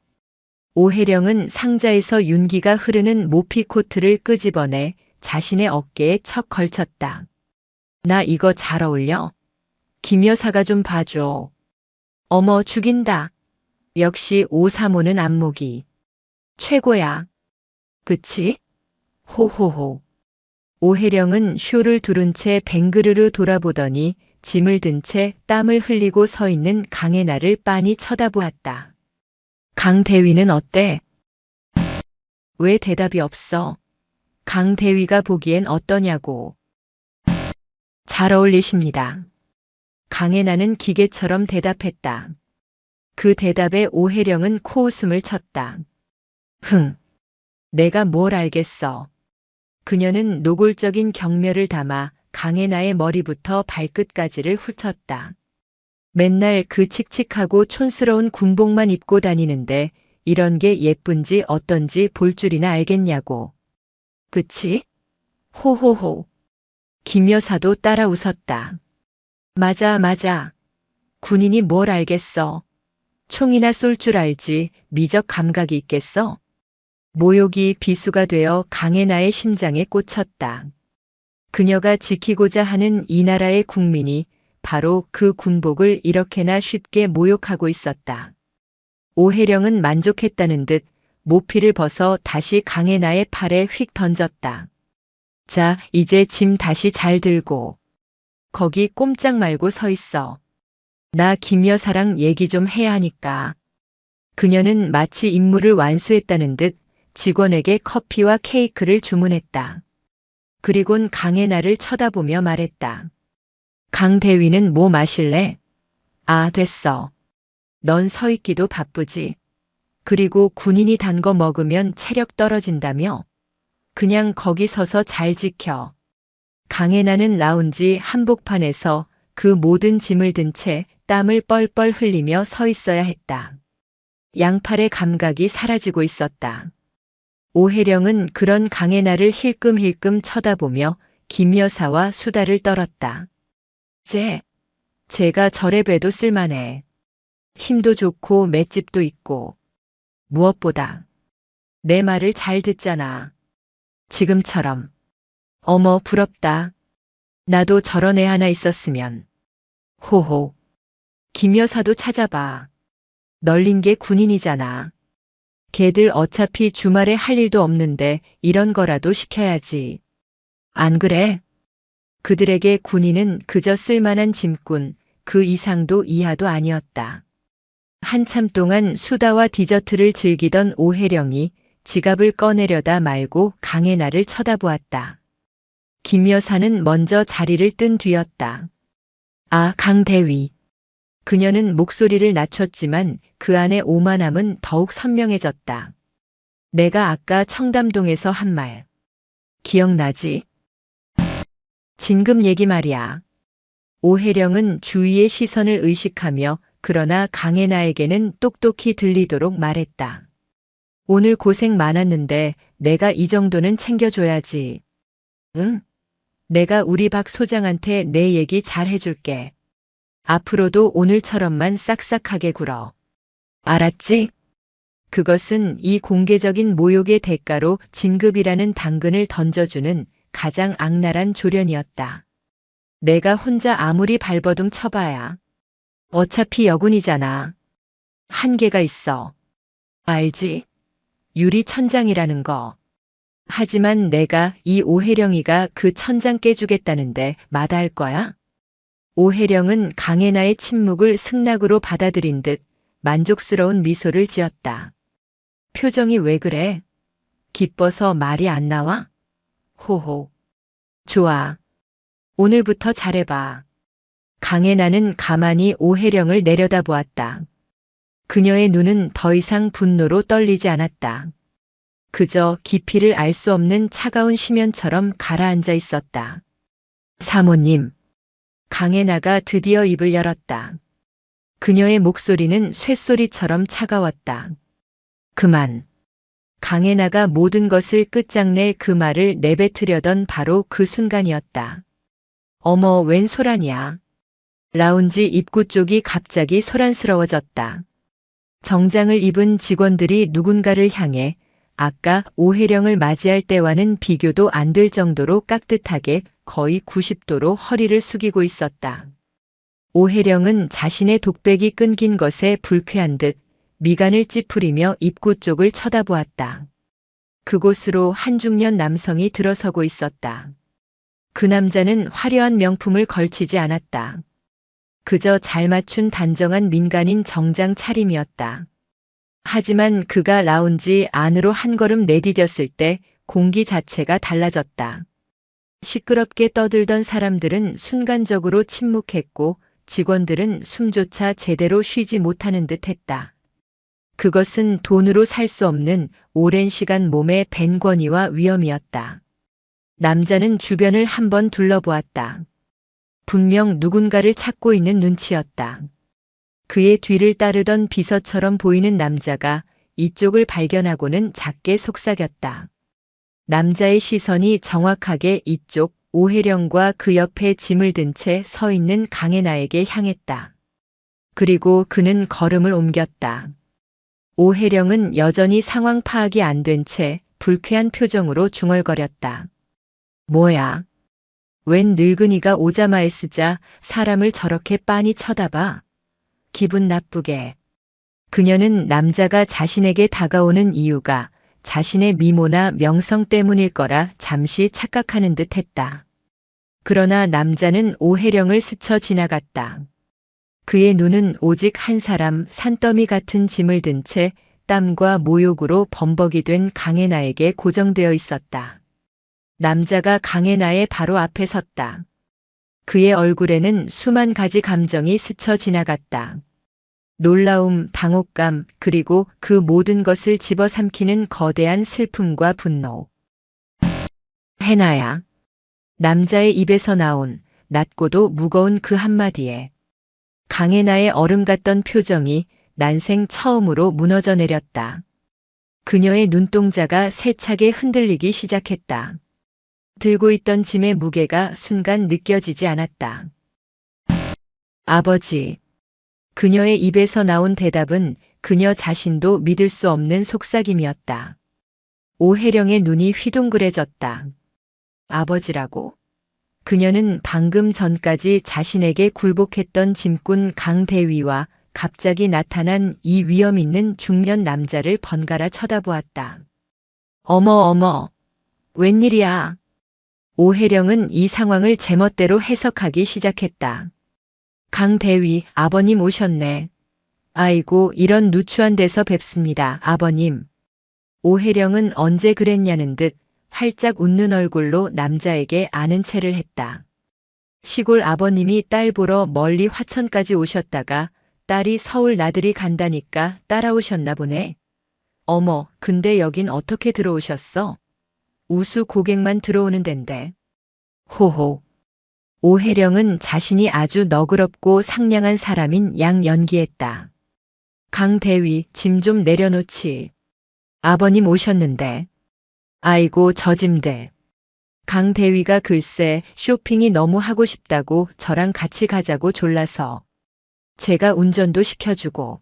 오혜령은 상자에서 윤기가 흐르는 모피코트를 끄집어내 자신의 어깨에 척 걸쳤다. 나 이거 잘 어울려? 김 여사가 좀 봐줘. 어머, 죽인다. 역시 오사모는 안목이 최고야. 그치? 호호호. 오혜령은 쇼를 두른 채 뱅그르르 돌아보더니 짐을 든 채 땀을 흘리고 서 있는 강혜나를 빤히 쳐다보았다. 강 대위는 어때? 왜 대답이 없어? 강 대위가 보기엔 어떠냐고. 잘 어울리십니다. 강혜나는 기계처럼 대답했다. 그 대답에 오혜령은 코웃음을 쳤다. 흥, 내가 뭘 알겠어. 그녀는 노골적인 경멸을 담아 강혜나의 머리부터 발끝까지를 훑었다. 맨날 그 칙칙하고 촌스러운 군복만 입고 다니는데 이런 게 예쁜지 어떤지 볼 줄이나 알겠냐고. 그치? 호호호. 김 여사도 따라 웃었다. 맞아, 맞아. 군인이 뭘 알겠어. 총이나 쏠 줄 알지 미적 감각이 있겠어? 모욕이 비수가 되어 강혜나의 심장에 꽂혔다. 그녀가 지키고자 하는 이 나라의 국민이 바로 그 군복을 이렇게나 쉽게 모욕하고 있었다. 오혜령은 만족했다는 듯 모피를 벗어 다시 강혜나의 팔에 휙 던졌다. 자, 이제 짐 다시 잘 들고. 거기 꼼짝 말고 서 있어. 나 김 여사랑 얘기 좀 해야 하니까. 그녀는 마치 임무를 완수했다는 듯 직원에게 커피와 케이크를 주문했다. 그리곤 강혜나를 쳐다보며 말했다. 강 대위는 뭐 마실래? 아, 됐어. 넌 서 있기도 바쁘지. 그리고 군인이 단 거 먹으면 체력 떨어진다며? 그냥 거기 서서 잘 지켜. 강혜나는 라운지 한복판에서 그 모든 짐을 든 채 땀을 뻘뻘 흘리며 서 있어야 했다. 양팔의 감각이 사라지고 있었다. 오혜령은 그런 강혜나를 힐끔힐끔 쳐다보며 김 여사와 수다를 떨었다. 제가 저래 봬도 쓸만해. 힘도 좋고 맷집도 있고. 무엇보다 내 말을 잘 듣잖아. 지금처럼. 어머, 부럽다. 나도 저런 애 하나 있었으면. 호호. 김 여사도 찾아봐. 널린 게 군인이잖아. 걔들 어차피 주말에 할 일도 없는데 이런 거라도 시켜야지. 안 그래? 그들에게 군인은 그저 쓸만한 짐꾼, 그 이상도 이하도 아니었다. 한참 동안 수다와 디저트를 즐기던 오혜령이 지갑을 꺼내려다 말고 강혜나를 쳐다보았다. 김 여사는 먼저 자리를 뜬 뒤였다. 아, 강 대위. 그녀는 목소리를 낮췄지만 그 안의 오만함은 더욱 선명해졌다. 내가 아까 청담동에서 한 말. 기억나지? 진급 얘기 말이야. 오혜령은 주위의 시선을 의식하며 그러나 강혜나에게는 똑똑히 들리도록 말했다. 오늘 고생 많았는데 내가 이 정도는 챙겨줘야지. 응? 내가 우리 박 소장한테 내 얘기 잘 해줄게. 앞으로도 오늘처럼만 싹싹하게 굴어. 알았지? 그것은 이 공개적인 모욕의 대가로 진급이라는 당근을 던져주는 가장 악랄한 조련이었다. 내가 혼자 아무리 발버둥 쳐봐야 어차피 여군이잖아. 한계가 있어. 알지? 유리 천장이라는 거. 하지만 내가 이 오혜령이가 그 천장 깨주겠다는데 마다할 거야? 오혜령은 강혜나의 침묵을 승낙으로 받아들인 듯 만족스러운 미소를 지었다. 표정이 왜 그래? 기뻐서 말이 안 나와? 호호. 좋아. 오늘부터 잘해봐. 강혜나는 가만히 오혜령을 내려다보았다. 그녀의 눈은 더 이상 분노로 떨리지 않았다. 그저 깊이를 알 수 없는 차가운 심연처럼 가라앉아 있었다. 사모님. 강혜나가 드디어 입을 열었다. 그녀의 목소리는 쇳소리처럼 차가웠다. 그만. 강혜나가 모든 것을 끝장낼 그 말을 내뱉으려던 바로 그 순간이었다. 어머, 웬 소란이야. 라운지 입구 쪽이 갑자기 소란스러워졌다. 정장을 입은 직원들이 누군가를 향해 아까 오혜령을 맞이할 때와는 비교도 안 될 정도로 깍듯하게 거의 90도로 허리를 숙이고 있었다. 오혜령은 자신의 독백이 끊긴 것에 불쾌한 듯 미간을 찌푸리며 입구 쪽을 쳐다보았다. 그곳으로 한 중년 남성이 들어서고 있었다. 그 남자는 화려한 명품을 걸치지 않았다. 그저 잘 맞춘 단정한 민간인 정장 차림이었다. 하지만 그가 라운지 안으로 한 걸음 내디뎠을 때 공기 자체가 달라졌다. 시끄럽게 떠들던 사람들은 순간적으로 침묵했고 직원들은 숨조차 제대로 쉬지 못하는 듯 했다. 그것은 돈으로 살 수 없는 오랜 시간 몸에 밴 권위와 위험이었다. 남자는 주변을 한번 둘러보았다. 분명 누군가를 찾고 있는 눈치였다. 그의 뒤를 따르던 비서처럼 보이는 남자가 이쪽을 발견하고는 작게 속삭였다. 남자의 시선이 정확하게 이쪽 오혜령과 그 옆에 짐을 든 채 서 있는 강혜나에게 향했다. 그리고 그는 걸음을 옮겼다. 오혜령은 여전히 상황 파악이 안 된 채 불쾌한 표정으로 중얼거렸다. 뭐야? 웬 늙은이가 오자마에 쓰자 사람을 저렇게 빤히 쳐다봐? 기분 나쁘게. 그녀는 남자가 자신에게 다가오는 이유가 자신의 미모나 명성 때문일 거라 잠시 착각하는 듯 했다. 그러나 남자는 오해령을 스쳐 지나갔다. 그의 눈은 오직 한 사람 산더미 같은 짐을 든 채 땀과 모욕으로 범벅이 된 강혜나에게 고정되어 있었다. 남자가 강혜나의 바로 앞에 섰다. 그의 얼굴에는 수만 가지 감정이 스쳐 지나갔다. 놀라움, 당혹감, 그리고 그 모든 것을 집어삼키는 거대한 슬픔과 분노. 해나야. 남자의 입에서 나온 낮고도 무거운 그 한마디에 강혜나의 얼음 같던 표정이 난생 처음으로 무너져 내렸다. 그녀의 눈동자가 세차게 흔들리기 시작했다. 들고 있던 짐의 무게가 순간 느껴지지 않았다. 아버지. 그녀의 입에서 나온 대답은 그녀 자신도 믿을 수 없는 속삭임이었다. 오해령의 눈이 휘둥그레졌다. 아버지라고. 그녀는 방금 전까지 자신에게 굴복했던 짐꾼 강대위와 갑자기 나타난 이 위험 있는 중년 남자를 번갈아 쳐다보았다. 어머, 웬일이야. 오해령은 이 상황을 제멋대로 해석하기 시작했다. 강대위, 아버님 오셨네. 아이고, 이런 누추한 데서 뵙습니다, 아버님. 오해령은 언제 그랬냐는 듯 활짝 웃는 얼굴로 남자에게 아는 체를 했다. 시골 아버님이 딸 보러 멀리 화천까지 오셨다가 딸이 서울 나들이 간다니까 따라오셨나 보네. 어머, 근데 여긴 어떻게 들어오셨어? 우수 고객만 들어오는 덴데. 호호. 오해령은 자신이 아주 너그럽고 상냥한 사람인 양 연기했다. 강대위, 짐 좀 내려놓지. 아버님 오셨는데. 아이고, 저 짐들. 강대위가 글쎄 쇼핑이 너무 하고 싶다고 저랑 같이 가자고 졸라서. 제가 운전도 시켜주고.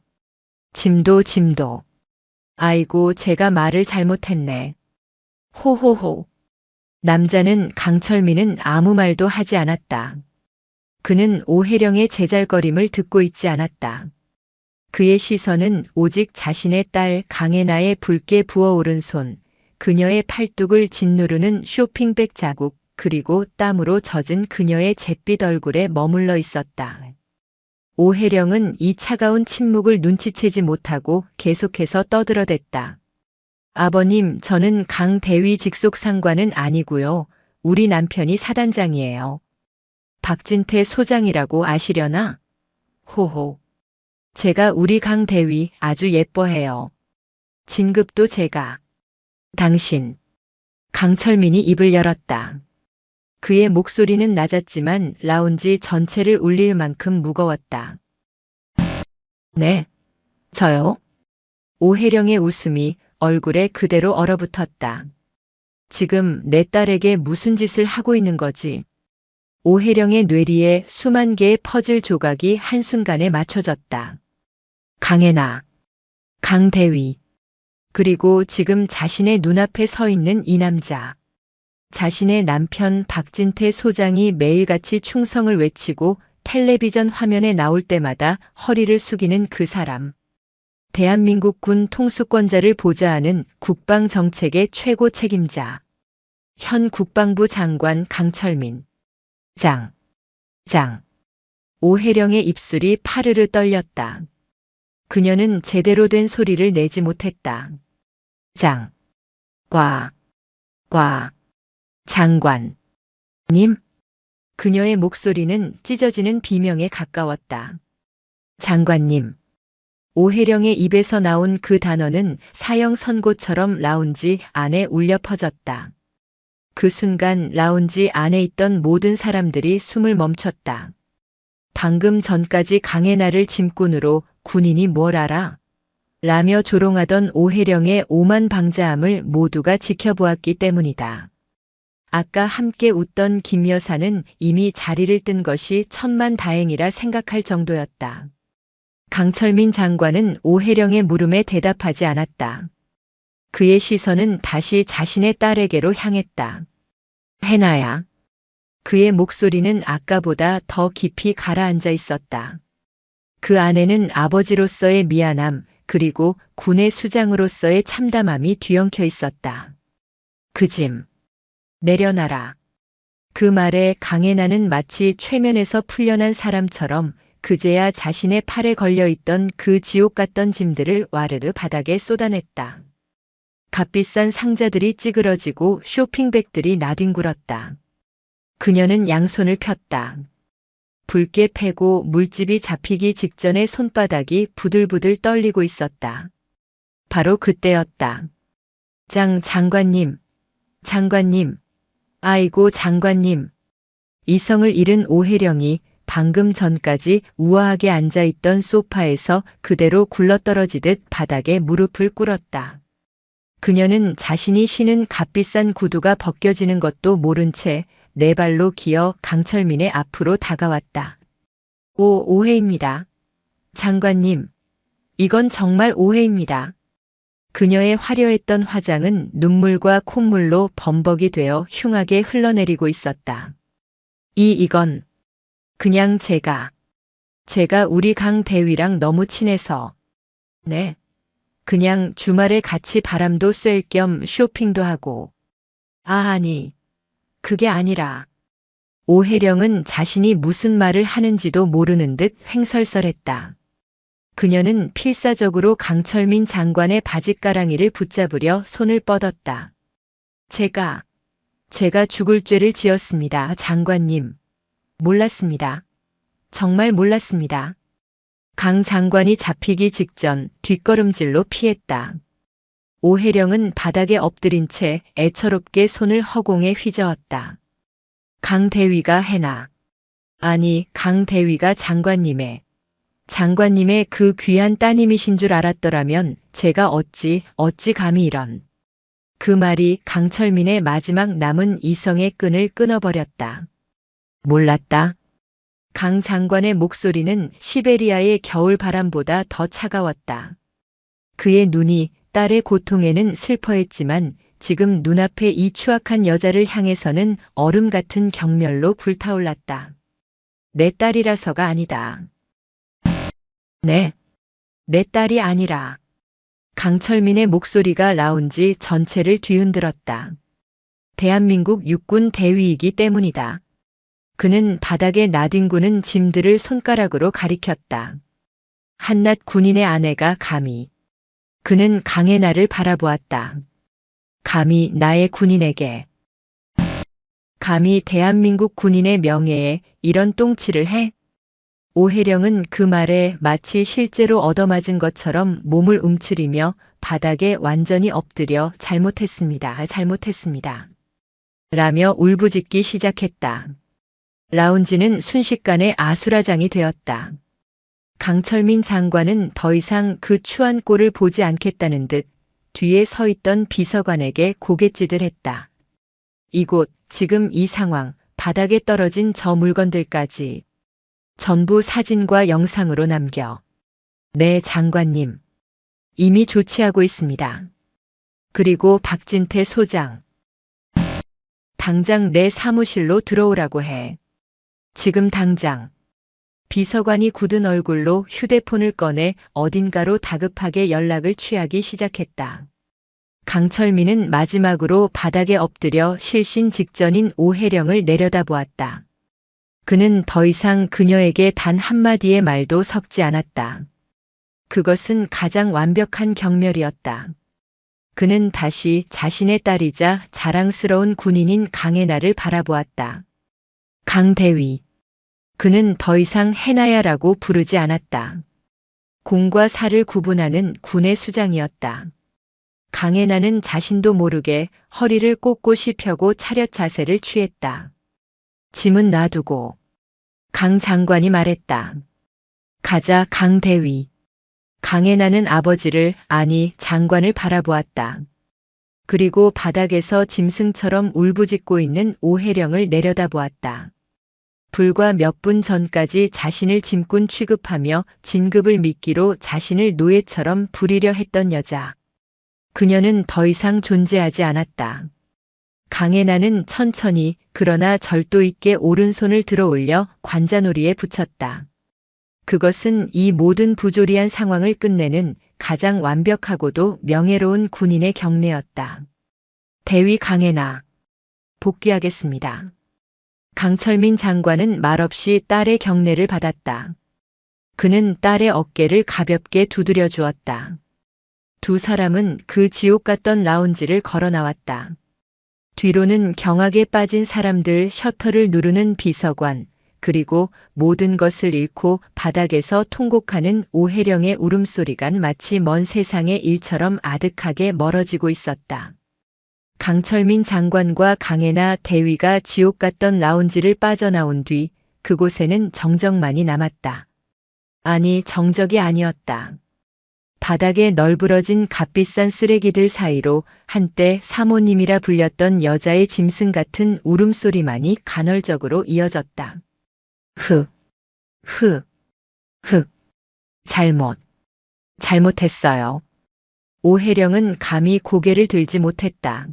짐도. 아이고, 제가 말을 잘못했네. 호호호. 남자는 강철민은 아무 말도 하지 않았다. 그는 오해령의 제잘거림을 듣고 있지 않았다. 그의 시선은 오직 자신의 딸 강혜나의 붉게 부어오른 손, 그녀의 팔뚝을 짓누르는 쇼핑백 자국, 그리고 땀으로 젖은 그녀의 잿빛 얼굴에 머물러 있었다. 오해령은 이 차가운 침묵을 눈치채지 못하고 계속해서 떠들어댔다. 아버님, 저는 강대위 직속 상관은 아니고요. 우리 남편이 사단장이에요. 박진태 소장이라고 아시려나? 호호. 제가 우리 강대위 아주 예뻐해요. 진급도 제가. 당신. 강철민이 입을 열었다. 그의 목소리는 낮았지만 라운지 전체를 울릴 만큼 무거웠다. 네. 저요? 오해령의 웃음이 얼굴에 그대로 얼어붙었다. 지금 내 딸에게 무슨 짓을 하고 있는 거지? 오해령의 뇌리에 수만 개의 퍼즐 조각이 한순간에 맞춰졌다. 강혜나, 강대위, 그리고 지금 자신의 눈앞에 서 있는 이 남자. 자신의 남편 박진태 소장이 매일같이 충성을 외치고 텔레비전 화면에 나올 때마다 허리를 숙이는 그 사람. 대한민국 군 통수권자를 보좌하는 국방정책의 최고 책임자. 현 국방부 장관 강철민. 장. 오해령의 입술이 파르르 떨렸다. 그녀는 제대로 된 소리를 내지 못했다. 장관. 님? 그녀의 목소리는 찢어지는 비명에 가까웠다. 장관님. 오해령의 입에서 나온 그 단어는 사형 선고처럼 라운지 안에 울려 퍼졌다. 그 순간 라운지 안에 있던 모든 사람들이 숨을 멈췄다. 방금 전까지 강혜나를 짐꾼으로 군인이 뭘 알아? 라며 조롱하던 오해령의 오만방자함을 모두가 지켜보았기 때문이다. 아까 함께 웃던 김 여사는 이미 자리를 뜬 것이 천만다행이라 생각할 정도였다. 강철민 장관은 오해령의 물음에 대답하지 않았다. 그의 시선은 다시 자신의 딸에게로 향했다. 해나야. 그의 목소리는 아까보다 더 깊이 가라앉아 있었다. 그 안에는 아버지로서의 미안함, 그리고 군의 수장으로서의 참담함이 뒤엉켜 있었다. 그 짐, 내려놔라. 그 말에 강혜나는 마치 최면에서 풀려난 사람처럼 그제야 자신의 팔에 걸려있던 그 지옥 같던 짐들을 와르르 바닥에 쏟아냈다. 값비싼 상자들이 찌그러지고 쇼핑백들이 나뒹굴었다. 그녀는 양손을 폈다. 붉게 패고 물집이 잡히기 직전에 손바닥이 부들부들 떨리고 있었다. 바로 그때였다. 장관님, 아이고 장관님. 이성을 잃은 오혜령이 방금 전까지 우아하게 앉아있던 소파에서 그대로 굴러떨어지듯 바닥에 무릎을 꿇었다. 그녀는 자신이 신은 값비싼 구두가 벗겨지는 것도 모른 채 네 발로 기어 강철민의 앞으로 다가왔다. 오해입니다. 장관님, 이건 정말 오해입니다. 그녀의 화려했던 화장은 눈물과 콧물로 범벅이 되어 흉하게 흘러내리고 있었다. 이건 그냥 제가 우리 강 대위랑 너무 친해서. 네. 그냥 주말에 같이 바람도 쐴 겸 쇼핑도 하고. 아니, 그게 아니라. 오혜령은 자신이 무슨 말을 하는지도 모르는 듯 횡설설했다. 그녀는 필사적으로 강철민 장관의 바짓가랑이를 붙잡으려 손을 뻗었다. 제가 죽을 죄를 지었습니다, 장관님. 몰랐습니다. 정말 몰랐습니다. 강 장관이 잡히기 직전 뒷걸음질로 피했다. 오혜령은 바닥에 엎드린 채 애처롭게 손을 허공에 휘저었다. 강 대위가 해나. 아니, 강 대위가 장관님의 그 귀한 따님이신 줄 알았더라면 제가 어찌 감히 이런. 그 말이 강철민의 마지막 남은 이성의 끈을 끊어버렸다. 몰랐다. 강 장관의 목소리는 시베리아의 겨울 바람보다 더 차가웠다. 그의 눈이 딸의 고통에는 슬퍼했지만 지금 눈앞에 이 추악한 여자를 향해서는 얼음 같은 경멸로 불타올랐다. 내 딸이라서가 아니다. 네, 내 딸이 아니라. 강철민의 목소리가 라운지 전체를 뒤흔들었다. 대한민국 육군 대위이기 때문이다. 그는 바닥에 나뒹구는 짐들을 손가락으로 가리켰다. 한낱 군인의 아내가 감히. 그는 강혜나를 바라보았다. 감히 나의 군인에게. 감히 대한민국 군인의 명예에 이런 똥칠을 해? 오혜령은 그 말에 마치 실제로 얻어맞은 것처럼 몸을 움츠리며 바닥에 완전히 엎드려 잘못했습니다. 라며 울부짖기 시작했다. 라운지는 순식간에 아수라장이 되었다. 강철민 장관은 더 이상 그 추한 꼴을 보지 않겠다는 듯 뒤에 서 있던 비서관에게 고갯짓을 이곳, 지금 이 상황, 바닥에 떨어진 저 물건들까지 전부 사진과 영상으로 남겨. 네, 장관님. 이미 조치하고 있습니다. 그리고 박진태 소장. 당장 내 사무실로 들어오라고 해. 지금 당장. 비서관이 굳은 얼굴로 휴대폰을 꺼내 어딘가로 다급하게 연락을 취하기 시작했다. 강철민은 마지막으로 바닥에 엎드려 실신 직전인 오혜령을 내려다보았다. 그는 더 이상 그녀에게 단 한마디의 말도 섞지 않았다. 그것은 가장 완벽한 경멸이었다. 그는 다시 자신의 딸이자 자랑스러운 군인인 강혜나를 바라보았다. 강대위. 그는 더 이상 해나야라고 부르지 않았다. 공과 사를 구분하는 군의 수장이었다. 강혜나는 자신도 모르게 허리를 꼿꼿이 펴고 차렷 자세를 취했다. 짐은 놔두고. 강 장관이 말했다. 가자, 강 대위. 강혜나는 아버지를, 아니 장관을 바라보았다. 그리고 바닥에서 짐승처럼 울부짖고 있는 오혜령을 내려다보았다. 불과 몇 분 전까지 자신을 짐꾼 취급하며 진급을 미끼로 자신을 노예처럼 부리려 했던 여자. 그녀는 더 이상 존재하지 않았다. 강혜나는 천천히 그러나 절도 있게 오른손을 들어 올려 관자놀이에 붙였다. 그것은 이 모든 부조리한 상황을 끝내는 가장 완벽하고도 명예로운 군인의 경례였다. 대위 강해나 복귀하겠습니다. 강철민 장관은 말없이 딸의 경례를 받았다. 그는 딸의 어깨를 가볍게 두드려 주었다. 두 사람은 그 지옥 같던 라운지를 걸어 나왔다. 뒤로는 경악에 빠진 사람들, 셔터를 누르는 비서관, 그리고 모든 것을 잃고 바닥에서 통곡하는 오혜령의 울음소리가 마치 먼 세상의 일처럼 아득하게 멀어지고 있었다. 강철민 장관과 강혜나 대위가 지옥 같던 라운지를 빠져나온 뒤 그곳에는 정적만이 남았다. 아니, 정적이 아니었다. 바닥에 널브러진 값비싼 쓰레기들 사이로 한때 사모님이라 불렸던 여자의 짐승 같은 울음소리만이 간헐적으로 이어졌다. 흑, 흑, 흑. 잘못했어요. 오혜령은 감히 고개를 들지 못했다.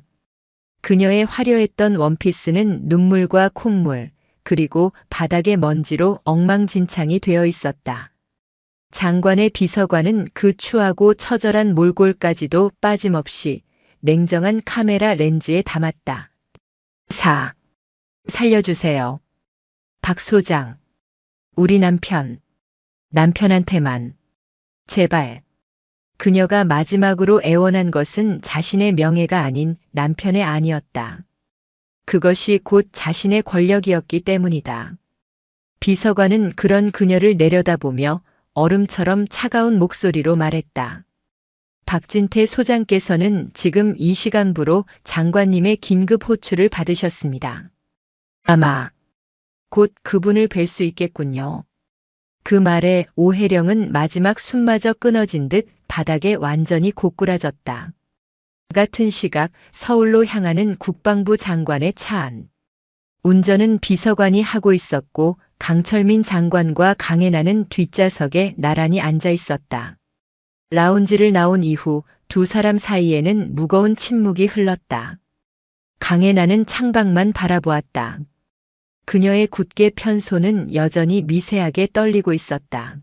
그녀의 화려했던 원피스는 눈물과 콧물, 그리고 바닥의 먼지로 엉망진창이 되어 있었다. 장관의 비서관은 그 추하고 처절한 몰골까지도 빠짐없이 냉정한 카메라 렌즈에 담았다. 살려주세요. 박 소장. 우리 남편한테만. 제발. 그녀가 마지막으로 애원한 것은 자신의 명예가 아닌 남편의 안이었다. 그것이 곧 자신의 권력이었기 때문이다. 비서관은 그런 그녀를 내려다보며 얼음처럼 차가운 목소리로 말했다. 박진태 소장께서는 지금 이 시간부로 장관님의 긴급 호출을 받으셨습니다. 아마 곧 그분을 뵐 수 있겠군요. 그 말에 오혜령은 마지막 숨마저 끊어진 듯 바닥에 완전히 고꾸라졌다. 같은 시각 서울로 향하는 국방부 장관의 차 안. 운전은 비서관이 하고 있었고 강철민 장관과 강혜나는 뒷좌석에 나란히 앉아 있었다. 라운지를 나온 이후 두 사람 사이에는 무거운 침묵이 흘렀다. 강혜나는 창밖만 바라보았다. 그녀의 굳게 편 손은 여전히 미세하게 떨리고 있었다.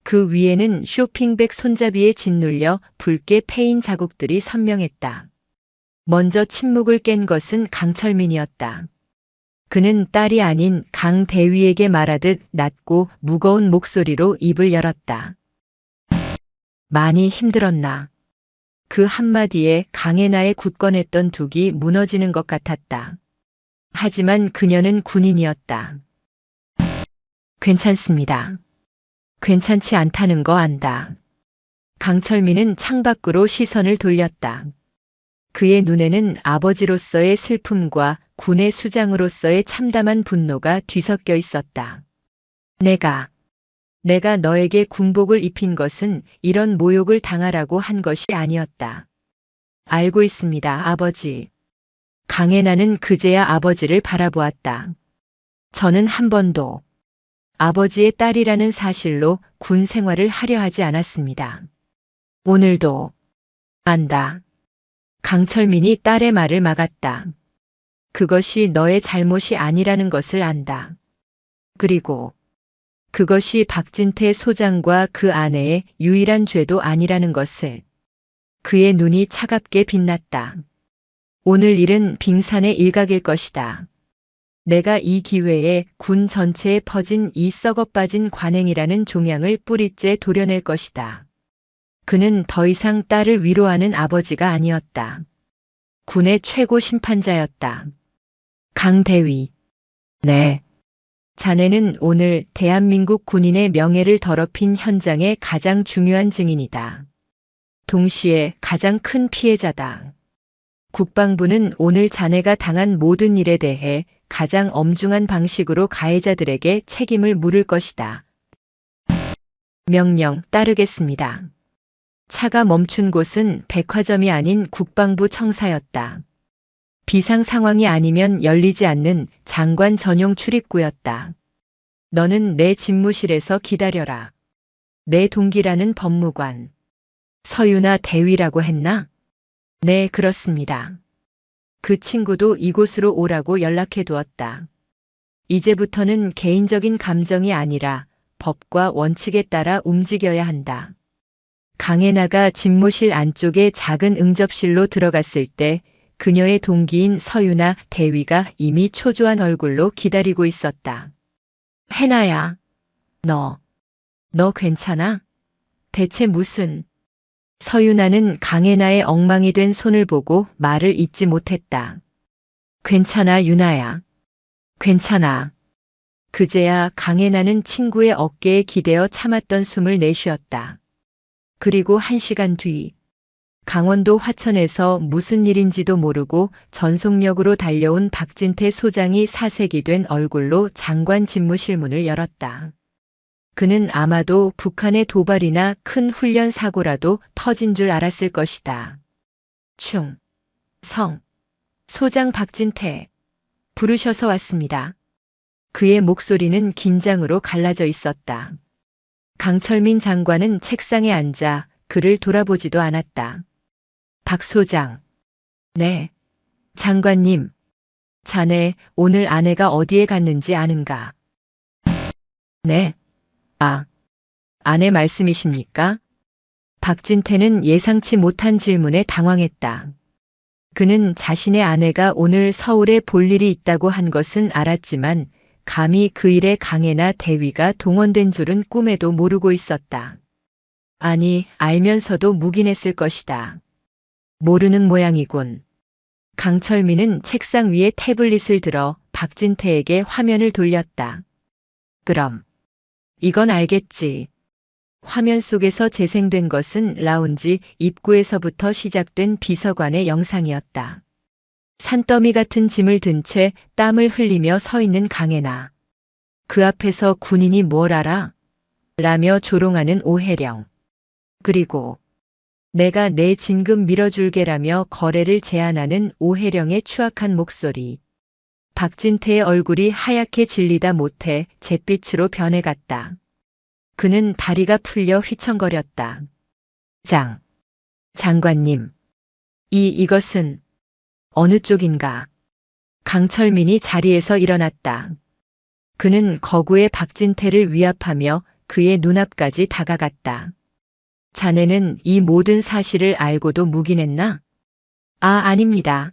그 위에는 쇼핑백 손잡이에 짓눌려 붉게 패인 자국들이 선명했다. 먼저 침묵을 깬 것은 강철민이었다. 그는 딸이 아닌 강 대위에게 말하듯 낮고 무거운 목소리로 입을 열었다. 많이 힘들었나? 그 한마디에 강혜나의 굳건했던 둑이 무너지는 것 같았다. 하지만 그녀는 군인이었다. 괜찮습니다. 괜찮지 않다는 거 안다. 강철민은 창밖으로 시선을 돌렸다. 그의 눈에는 아버지로서의 슬픔과 군의 수장으로서의 참담한 분노가 뒤섞여 있었다. 내가 너에게 군복을 입힌 것은 이런 모욕을 당하라고 한 것이 아니었다. 알고 있습니다, 아버지. 강혜나는 그제야 아버지를 바라보았다. 저는 한 번도 아버지의 딸이라는 사실로 군 생활을 하려 하지 않았습니다. 오늘도 안다. 강철민이 딸의 말을 막았다. 그것이 너의 잘못이 아니라는 것을 안다. 그리고 그것이 박진태 소장과 그 아내의 유일한 죄도 아니라는 것을. 그의 눈이 차갑게 빛났다. 오늘 일은 빙산의 일각일 것이다. 내가 이 기회에 군 전체에 퍼진 이 썩어빠진 관행이라는 종양을 뿌리째 도려낼 것이다. 그는 더 이상 딸을 위로하는 아버지가 아니었다. 군의 최고 심판자였다. 강대위. 네. 자네는 오늘 대한민국 군인의 명예를 더럽힌 현장의 가장 중요한 증인이다. 동시에 가장 큰 피해자다. 국방부는 오늘 자네가 당한 모든 일에 대해 가장 엄중한 방식으로 가해자들에게 책임을 물을 것이다. 명령 따르겠습니다. 차가 멈춘 곳은 백화점이 아닌 국방부 청사였다. 비상 상황이 아니면 열리지 않는 장관 전용 출입구였다. 너는 내 집무실에서 기다려라. 내 동기라는 법무관. 서유나 대위라고 했나? 네, 그렇습니다. 그 친구도 이곳으로 오라고 연락해 두었다. 이제부터는 개인적인 감정이 아니라 법과 원칙에 따라 움직여야 한다. 강혜나가 집무실 안쪽의 작은 응접실로 들어갔을 때 그녀의 동기인 서유나 대위가 이미 초조한 얼굴로 기다리고 있었다. 해나야, 너 괜찮아? 대체 무슨... 서유나는 강혜나의 엉망이 된 손을 보고 말을 잇지 못했다. 괜찮아, 유나야. 괜찮아. 그제야 강혜나는 친구의 어깨에 기대어 참았던 숨을 내쉬었다. 그리고 1시간 뒤, 강원도 화천에서 무슨 일인지도 모르고 전속력으로 달려온 박진태 소장이 사색이 된 얼굴로 장관 집무실 문을 열었다. 그는 아마도 북한의 도발이나 큰 훈련 사고라도 터진 줄 알았을 것이다. 소장 박진태, 부르셔서 왔습니다. 그의 목소리는 긴장으로 갈라져 있었다. 강철민 장관은 책상에 앉아 그를 돌아보지도 않았다. 박 소장. 네. 장관님. 자네 오늘 아내가 어디에 갔는지 아는가? 네. 아, 아내 말씀이십니까? 박진태는 예상치 못한 질문에 당황했다. 그는 자신의 아내가 오늘 서울에 볼 일이 있다고 한 것은 알았지만 감히 그 일에 강혜나 대위가 동원된 줄은 꿈에도 모르고 있었다. 아니, 알면서도 묵인했을 것이다. 모르는 모양이군. 강철민은 책상 위에 태블릿을 들어 박진태에게 화면을 돌렸다. 그럼 이건 알겠지. 화면 속에서 재생된 것은 라운지 입구에서부터 시작된 비서관의 영상이었다. 산더미 같은 짐을 든 채 땀을 흘리며 서 있는 강혜나. 그 앞에서 군인이 뭘 알아? 라며 조롱하는 오혜령. 그리고 내가 내 진급 밀어줄게라며 거래를 제안하는 오혜령의 추악한 목소리. 박진태의 얼굴이 하얗게 질리다 못해 잿빛으로 변해갔다. 그는 다리가 풀려 휘청거렸다. 장관님. 이것은 어느 쪽인가? 강철민이 자리에서 일어났다. 그는 거구의 박진태를 위압하며 그의 눈앞까지 다가갔다. 자네는 이 모든 사실을 알고도 묵인했나? 아닙니다.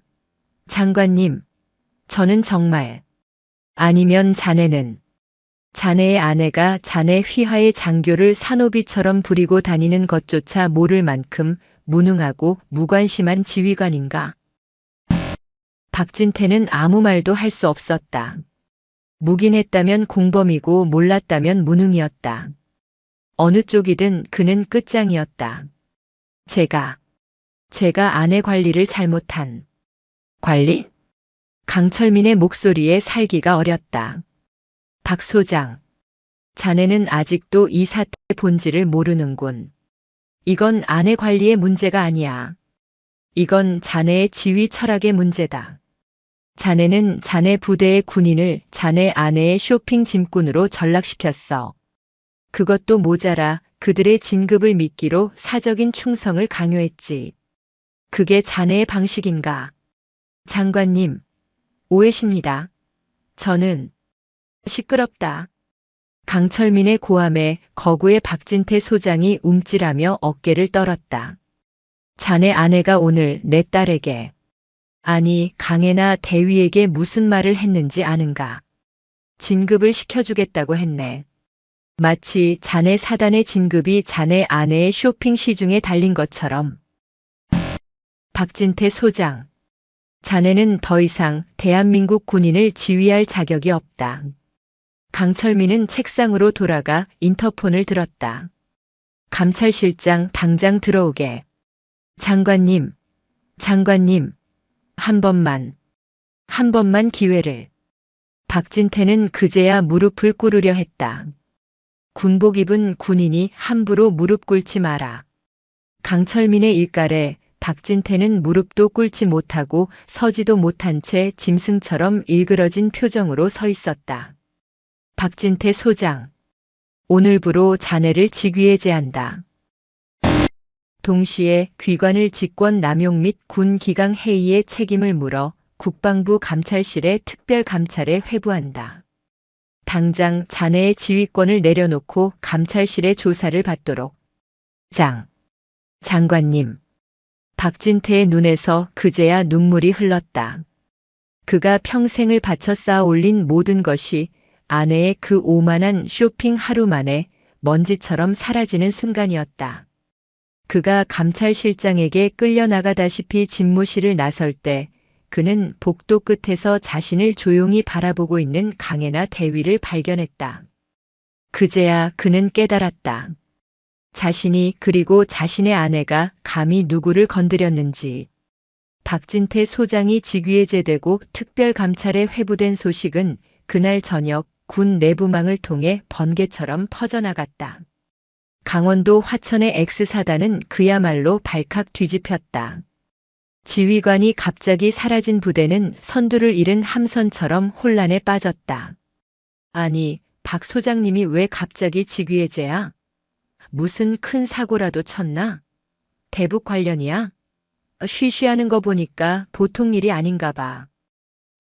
장관님. 저는 정말... 아니면 자네는... 자네의 아내가 자네 휘하의 장교를 산호비처럼 부리고 다니는 것조차 모를 만큼 무능하고 무관심한 지휘관인가? 박진태는 아무 말도 할 수 없었다. 묵인했다면 공범이고 몰랐다면 무능이었다. 어느 쪽이든 그는 끝장이었다. 제가 아내 관리를 잘못한... 관리? 강철민의 목소리에 살기가 어렸다. 박 소장, 자네는 아직도 이 사태의 본질을 모르는군. 이건 아내 관리의 문제가 아니야. 이건 자네의 지휘 철학의 문제다. 자네는 자네 부대의 군인을 자네 아내의 쇼핑 짐꾼으로 전락시켰어. 그것도 모자라 그들의 진급을 미끼로 사적인 충성을 강요했지. 그게 자네의 방식인가? 장관님, 오해십니다. 저는... 시끄럽다. 강철민의 고함에 거구의 박진태 소장이 움찔하며 어깨를 떨었다. 자네 아내가 오늘 내 딸에게, 아니 강혜나 대위에게 무슨 말을 했는지 아는가? 진급을 시켜주겠다고 했네. 마치 자네 사단의 진급이 자네 아내의 쇼핑 시중에 달린 것처럼. 박진태 소장, 자네는 더 이상 대한민국 군인을 지휘할 자격이 없다. 강철민은 책상으로 돌아가 인터폰을 들었다. 감찰실장 당장 들어오게. 장관님, 한 번만 기회를. 박진태는 그제야 무릎을 꿇으려 했다. 군복 입은 군인이 함부로 무릎 꿇지 마라. 강철민의 일갈에 박진태는 무릎도 꿇지 못하고 서지도 못한 채 짐승처럼 일그러진 표정으로 서 있었다. 박진태 소장, 오늘부로 자네를 직위에 제한다. 동시에 귀관을 직권 남용 및 군 기강 해이의 책임을 물어 국방부 감찰실의 특별감찰에 회부한다. 당장 자네의 지휘권을 내려놓고 감찰실의 조사를 받도록. 장관님. 박진태의 눈에서 그제야 눈물이 흘렀다. 그가 평생을 바쳐 쌓아 올린 모든 것이 아내의 그 오만한 쇼핑 하루 만에 먼지처럼 사라지는 순간이었다. 그가 감찰실장에게 끌려나가다시피 집무실을 나설 때 그는 복도 끝에서 자신을 조용히 바라보고 있는 강혜나 대위를 발견했다. 그제야 그는 깨달았다. 자신이 그리고 자신의 아내가 감히 누구를 건드렸는지. 박진태 소장이 직위해제되고 특별감찰에 회부된 소식은 그날 저녁 군 내부망을 통해 번개처럼 퍼져나갔다. 강원도 화천의 X사단은 그야말로 발칵 뒤집혔다. 지휘관이 갑자기 사라진 부대는 선두를 잃은 함선처럼 혼란에 빠졌다. 아니, 박 소장님이 왜 갑자기 직위해제야? 무슨 큰 사고라도 쳤나? 대북 관련이야? 쉬쉬하는 거 보니까 보통 일이 아닌가 봐.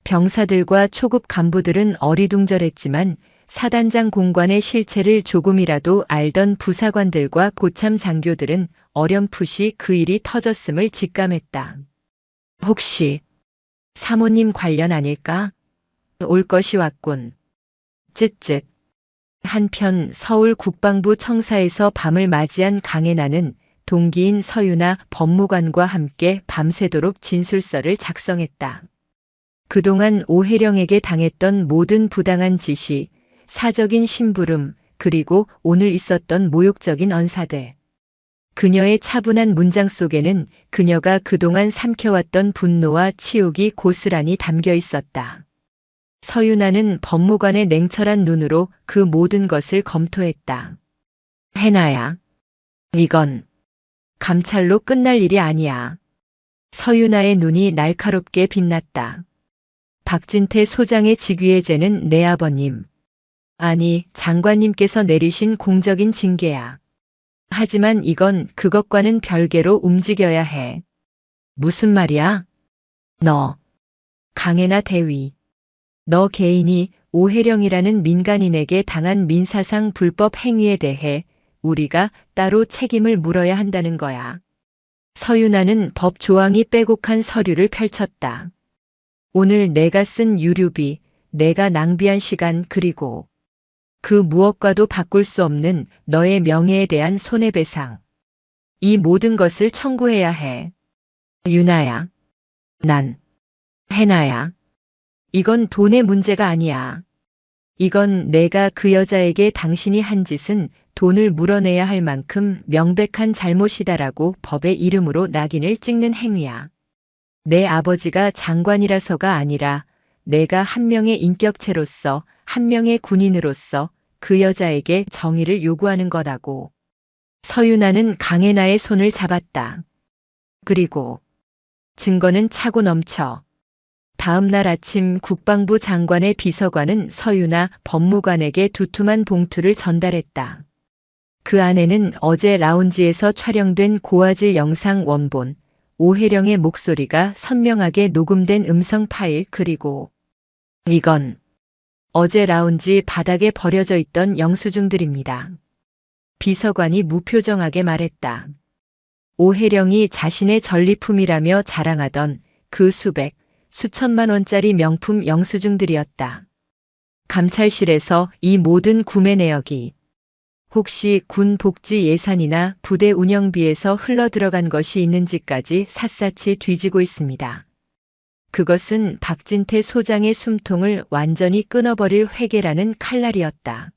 병사들과 초급 간부들은 어리둥절했지만 사단장 공관의 실체를 조금이라도 알던 부사관들과 고참 장교들은 어렴풋이 그 일이 터졌음을 직감했다. 혹시 사모님 관련 아닐까? 올 것이 왔군. 쯧쯧. 한편 서울 국방부 청사에서 밤을 맞이한 강혜나는 동기인 서유나 법무관과 함께 밤새도록 진술서를 작성했다. 그동안 오혜령에게 당했던 모든 부당한 지시, 사적인 심부름, 그리고 오늘 있었던 모욕적인 언사들. 그녀의 차분한 문장 속에는 그녀가 그동안 삼켜왔던 분노와 치욕이 고스란히 담겨 있었다. 서유나는 법무관의 냉철한 눈으로 그 모든 것을 검토했다. 해나야. 이건 감찰로 끝날 일이 아니야. 서유나의 눈이 날카롭게 빛났다. 박진태 소장의 직위해제는 내 아버님, 아니 장관님께서 내리신 공적인 징계야. 하지만 이건 그것과는 별개로 움직여야 해. 무슨 말이야? 너, 강혜나 대위. 너 개인이 오혜령이라는 민간인에게 당한 민사상 불법 행위에 대해 우리가 따로 책임을 물어야 한다는 거야. 서유나는 법 조항이 빼곡한 서류를 펼쳤다. 오늘 내가 쓴 유류비, 내가 낭비한 시간 그리고 그 무엇과도 바꿀 수 없는 너의 명예에 대한 손해배상. 이 모든 것을 청구해야 해. 유나야. 난. 해나야. 이건 돈의 문제가 아니야. 이건 내가 그 여자에게 당신이 한 짓은 돈을 물어내야 할 만큼 명백한 잘못이다라고 법의 이름으로 낙인을 찍는 행위야. 내 아버지가 장관이라서가 아니라 내가 한 명의 인격체로서, 한 명의 군인으로서 그 여자에게 정의를 요구하는 거라고. 서유나는 강혜나의 손을 잡았다. 그리고 증거는 차고 넘쳐. 다음 날 아침 국방부 장관의 비서관은 서유나 법무관에게 두툼한 봉투를 전달했다. 그 안에는 어제 라운지에서 촬영된 고화질 영상 원본, 오혜령의 목소리가 선명하게 녹음된 음성 파일 그리고 이건 어제 라운지 바닥에 버려져 있던 영수증들입니다. 비서관이 무표정하게 말했다. 오혜령이 자신의 전리품이라며 자랑하던 그 수백, 수천만 원짜리 명품 영수증들이었다. 감찰실에서 이 모든 구매 내역이 혹시 군 복지 예산이나 부대 운영비에서 흘러들어간 것이 있는지까지 샅샅이 뒤지고 있습니다. 그것은 박진태 소장의 숨통을 완전히 끊어버릴 회계라는 칼날이었다.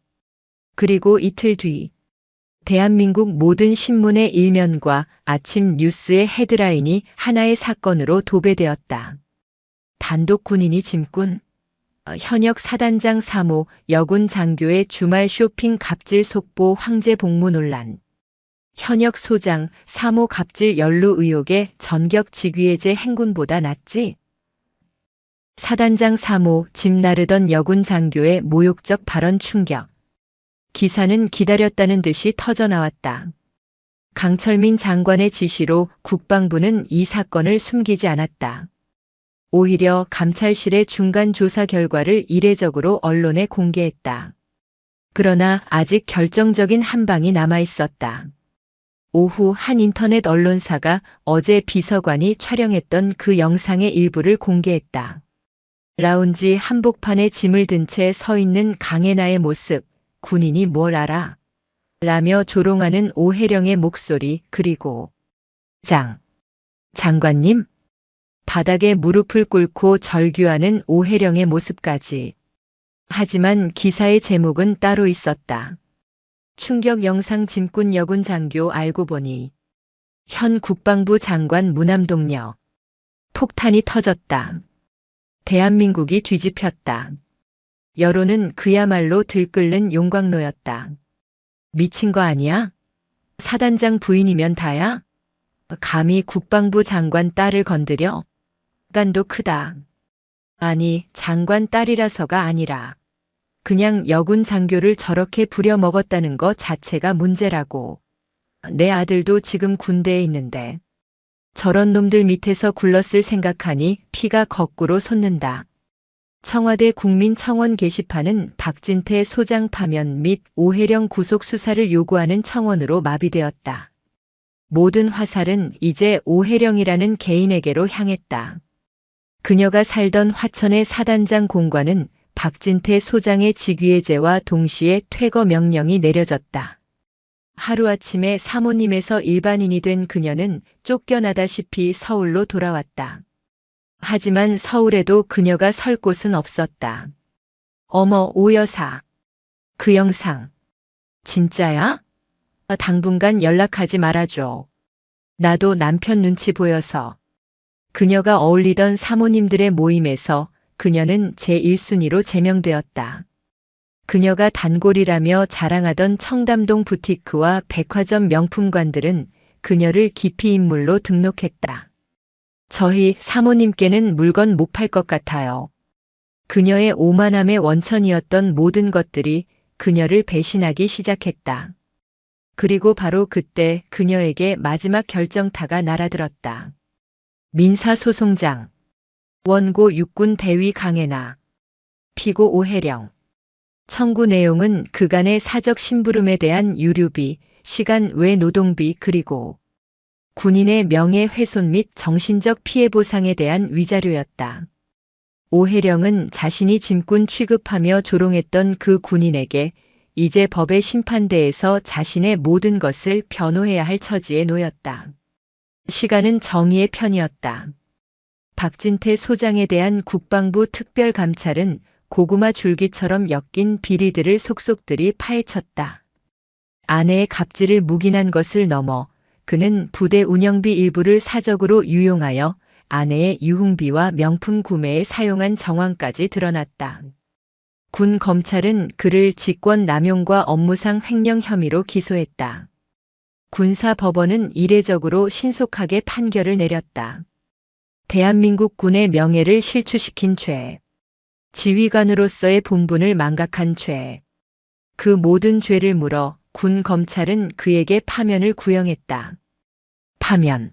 그리고 이틀 뒤 대한민국 모든 신문의 일면과 아침 뉴스의 헤드라인이 하나의 사건으로 도배되었다. 단독 군인이 짐꾼, 현역 사단장 3호 여군 장교의 주말 쇼핑 갑질 속보 황제 복무 논란, 현역 소장 3호 갑질 연루 의혹의 전격 직위해제 행군보다 낫지? 사단장 3호 집 나르던 여군 장교의 모욕적 발언 충격. 기사는 기다렸다는 듯이 터져나왔다. 강철민 장관의 지시로 국방부는 이 사건을 숨기지 않았다. 오히려 감찰실의 중간 조사 결과를 이례적으로 언론에 공개했다. 그러나 아직 결정적인 한 방이 남아 있었다. 오후 한 인터넷 언론사가 어제 비서관이 촬영했던 그 영상의 일부를 공개했다. 라운지 한복판에 짐을 든 채 서 있는 강혜나의 모습, 군인이 뭘 알아? 라며 조롱하는 오혜령의 목소리, 그리고 장관님? 바닥에 무릎을 꿇고 절규하는 오혜령의 모습까지. 하지만 기사의 제목은 따로 있었다. 충격 영상 짐꾼 여군 장교 알고 보니 현 국방부 장관 무남동녀. 폭탄이 터졌다. 대한민국이 뒤집혔다. 여론은 그야말로 들끓는 용광로였다. 미친 거 아니야? 사단장 부인이면 다야? 감히 국방부 장관 딸을 건드려? 간도 크다. 아니, 장관 딸이라서가 아니라 그냥 여군 장교를 저렇게 부려먹었다는 거 자체가 문제라고. 내 아들도 지금 군대에 있는데 저런 놈들 밑에서 굴렀을 생각하니 피가 거꾸로 솟는다. 청와대 국민청원 게시판은 박진태 소장 파면 및 오혜령 구속 수사를 요구하는 청원으로 마비되었다. 모든 화살은 이제 오혜령이라는 개인에게로 향했다. 그녀가 살던 화천의 사단장 공관은 박진태 소장의 직위해제와 동시에 퇴거 명령이 내려졌다. 하루아침에 사모님에서 일반인이 된 그녀는 쫓겨나다시피 서울로 돌아왔다. 하지만 서울에도 그녀가 설 곳은 없었다. 어머, 오 여사. 그 영상. 진짜야? 당분간 연락하지 말아줘. 나도 남편 눈치 보여서. 그녀가 어울리던 사모님들의 모임에서 그녀는 제1순위로 제명되었다. 그녀가 단골이라며 자랑하던 청담동 부티크와 백화점 명품관들은 그녀를 기피 인물로 등록했다. 저희 사모님께는 물건 못 팔 것 같아요. 그녀의 오만함의 원천이었던 모든 것들이 그녀를 배신하기 시작했다. 그리고 바로 그때 그녀에게 마지막 결정타가 날아들었다. 민사소송장. 원고 육군 대위 강혜나. 피고 오혜령. 청구 내용은 그간의 사적 심부름에 대한 유류비, 시간 외 노동비 그리고 군인의 명예훼손 및 정신적 피해 보상에 대한 위자료였다. 오혜령은 자신이 짐꾼 취급하며 조롱했던 그 군인에게 이제 법의 심판대에서 자신의 모든 것을 변호해야 할 처지에 놓였다. 시간은 정의의 편이었다. 박진태 소장에 대한 국방부 특별감찰은 고구마 줄기처럼 엮인 비리들을 속속들이 파헤쳤다. 아내의 갑질을 묵인한 것을 넘어 그는 부대 운영비 일부를 사적으로 유용하여 아내의 유흥비와 명품 구매에 사용한 정황까지 드러났다. 군 검찰은 그를 직권 남용과 업무상 횡령 혐의로 기소했다. 군사법원은 이례적으로 신속하게 판결을 내렸다. 대한민국 군의 명예를 실추시킨 죄. 지휘관으로서의 본분을 망각한 죄. 그 모든 죄를 물어 군 검찰은 그에게 파면을 구형했다. 파면.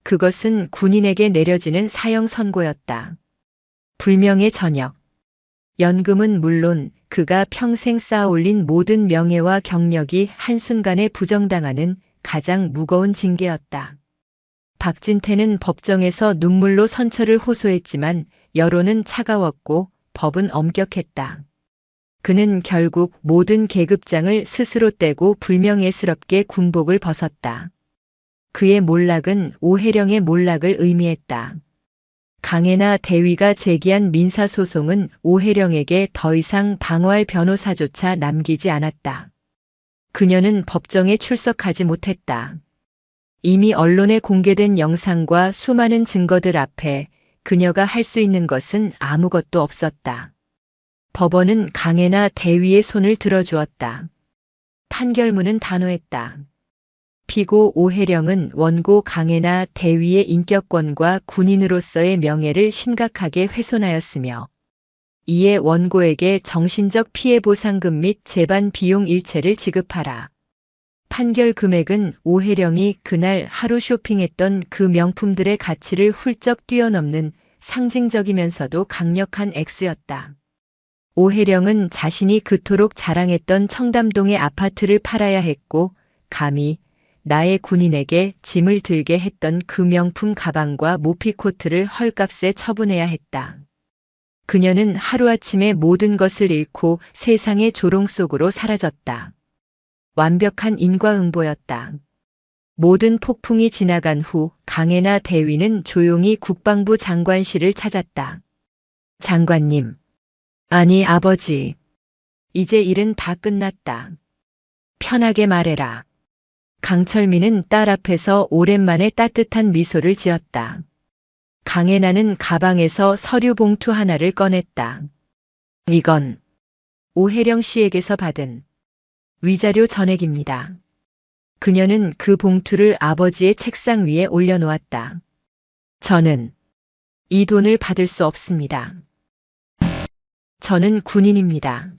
그것은 군인에게 내려지는 사형 선고였다. 불명예 전역. 연금은 물론 그가 평생 쌓아올린 모든 명예와 경력이 한순간에 부정당하는 가장 무거운 징계였다. 박진태는 법정에서 눈물로 선처를 호소했지만 여론은 차가웠고 법은 엄격했다. 그는 결국 모든 계급장을 스스로 떼고 불명예스럽게 군복을 벗었다. 그의 몰락은 오혜령의 몰락을 의미했다. 강혜나 대위가 제기한 민사소송은 오혜령에게 더 이상 방어할 변호사조차 남기지 않았다. 그녀는 법정에 출석하지 못했다. 이미 언론에 공개된 영상과 수많은 증거들 앞에 그녀가 할 수 있는 것은 아무것도 없었다. 법원은 강혜나 대위의 손을 들어주었다. 판결문은 단호했다. 피고 오혜령은 원고 강혜나 대위의 인격권과 군인으로서의 명예를 심각하게 훼손하였으며 이에 원고에게 정신적 피해 보상금 및 재반 비용 일체를 지급하라. 판결 금액은 오혜령이 그날 하루 쇼핑했던 그 명품들의 가치를 훌쩍 뛰어넘는 상징적이면서도 강력한 액수였다. 오혜령은 자신이 그토록 자랑했던 청담동의 아파트를 팔아야 했고 감히 나의 군인에게 짐을 들게 했던 그 명품 가방과 모피코트를 헐값에 처분해야 했다. 그녀는 하루아침에 모든 것을 잃고 세상의 조롱 속으로 사라졌다. 완벽한 인과응보였다. 모든 폭풍이 지나간 후 강혜나 대위는 조용히 국방부 장관실을 찾았다. 장관님. 아니, 아버지. 이제 일은 다 끝났다. 편하게 말해라. 강철민은 딸 앞에서 오랜만에 따뜻한 미소를 지었다. 강혜나는 가방에서 서류 봉투 하나를 꺼냈다. 이건 오혜령 씨에게서 받은 위자료 전액입니다. 그녀는 그 봉투를 아버지의 책상 위에 올려놓았다. 저는 이 돈을 받을 수 없습니다. 저는 군인입니다.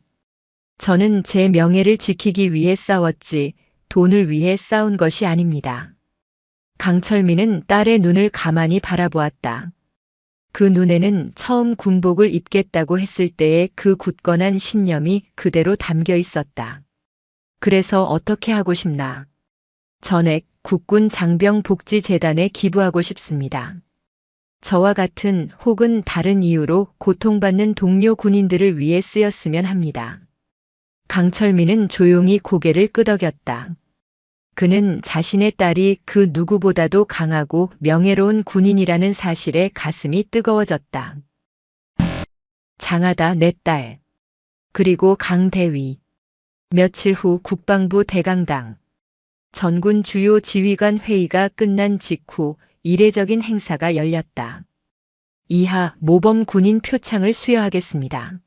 저는 제 명예를 지키기 위해 싸웠지 돈을 위해 싸운 것이 아닙니다. 강철민은 딸의 눈을 가만히 바라보았다. 그 눈에는 처음 군복을 입겠다고 했을 때의 그 굳건한 신념이 그대로 담겨 있었다. 그래서 어떻게 하고 싶나? 전액 국군 장병복지재단에 기부하고 싶습니다. 저와 같은 혹은 다른 이유로 고통받는 동료 군인들을 위해 쓰였으면 합니다. 강철민은 조용히 고개를 끄덕였다. 그는 자신의 딸이 그 누구보다도 강하고 명예로운 군인이라는 사실에 가슴이 뜨거워졌다. 장하다 내 딸. 그리고 강대위. 며칠 후 국방부 대강당. 전군 주요 지휘관 회의가 끝난 직후 이례적인 행사가 열렸다. 이하 모범 군인 표창을 수여하겠습니다.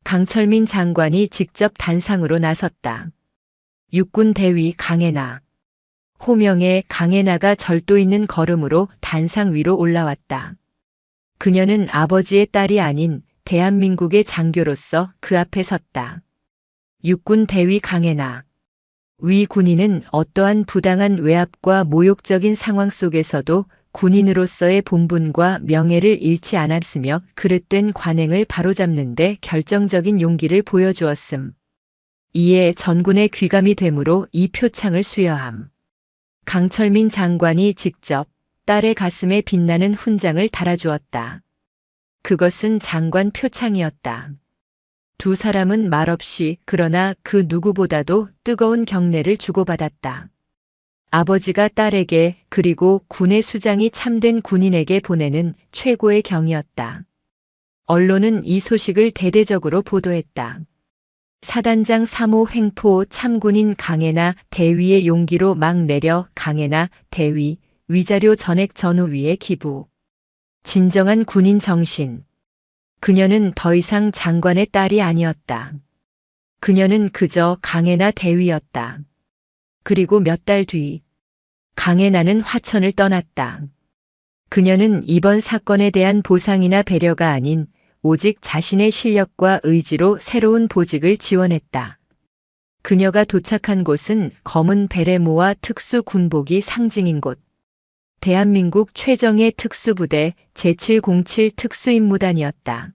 강철민 장관이 직접 단상으로 나섰다. 육군 대위 강혜나. 호명에 강혜나가 절도 있는 걸음으로 단상 위로 올라왔다. 그녀는 아버지의 딸이 아닌 대한민국의 장교로서 그 앞에 섰다. 육군 대위 강혜나. 위 군인은 어떠한 부당한 외압과 모욕적인 상황 속에서도 군인으로서의 본분과 명예를 잃지 않았으며 그릇된 관행을 바로잡는 데 결정적인 용기를 보여주었음. 이에 전군의 귀감이 되므로 이 표창을 수여함. 강철민 장관이 직접 딸의 가슴에 빛나는 훈장을 달아주었다. 그것은 장관 표창이었다. 두 사람은 말없이 그러나 그 누구보다도 뜨거운 경례를 주고받았다. 아버지가 딸에게 그리고 군의 수장이 참된 군인에게 보내는 최고의 경이었다. 언론은 이 소식을 대대적으로 보도했다. 사단장 3호 횡포 참군인 강혜나 대위의 용기로 막 내려 강혜나 대위 위자료 전액 전후위에 기부. 진정한 군인 정신. 그녀는 더 이상 장관의 딸이 아니었다. 그녀는 그저 강혜나 대위였다. 그리고 몇 달 뒤 강혜나는 화천을 떠났다. 그녀는 이번 사건에 대한 보상이나 배려가 아닌 오직 자신의 실력과 의지로 새로운 보직을 지원했다. 그녀가 도착한 곳은 검은 베레모와 특수 군복이 상징인 곳. 대한민국 최정예 특수부대 제707 특수임무단이었다.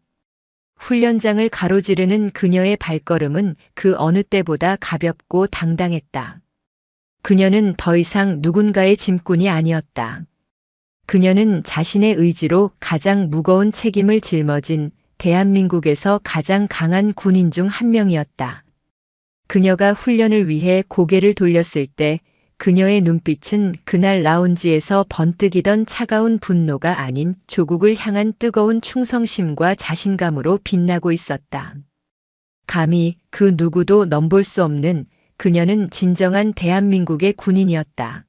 훈련장을 가로지르는 그녀의 발걸음은 그 어느 때보다 가볍고 당당했다. 그녀는 더 이상 누군가의 짐꾼이 아니었다. 그녀는 자신의 의지로 가장 무거운 책임을 짊어진 대한민국에서 가장 강한 군인 중 한 명이었다. 그녀가 훈련을 위해 고개를 돌렸을 때 그녀의 눈빛은 그날 라운지에서 번뜩이던 차가운 분노가 아닌 조국을 향한 뜨거운 충성심과 자신감으로 빛나고 있었다. 감히 그 누구도 넘볼 수 없는 그녀는 진정한 대한민국의 군인이었다.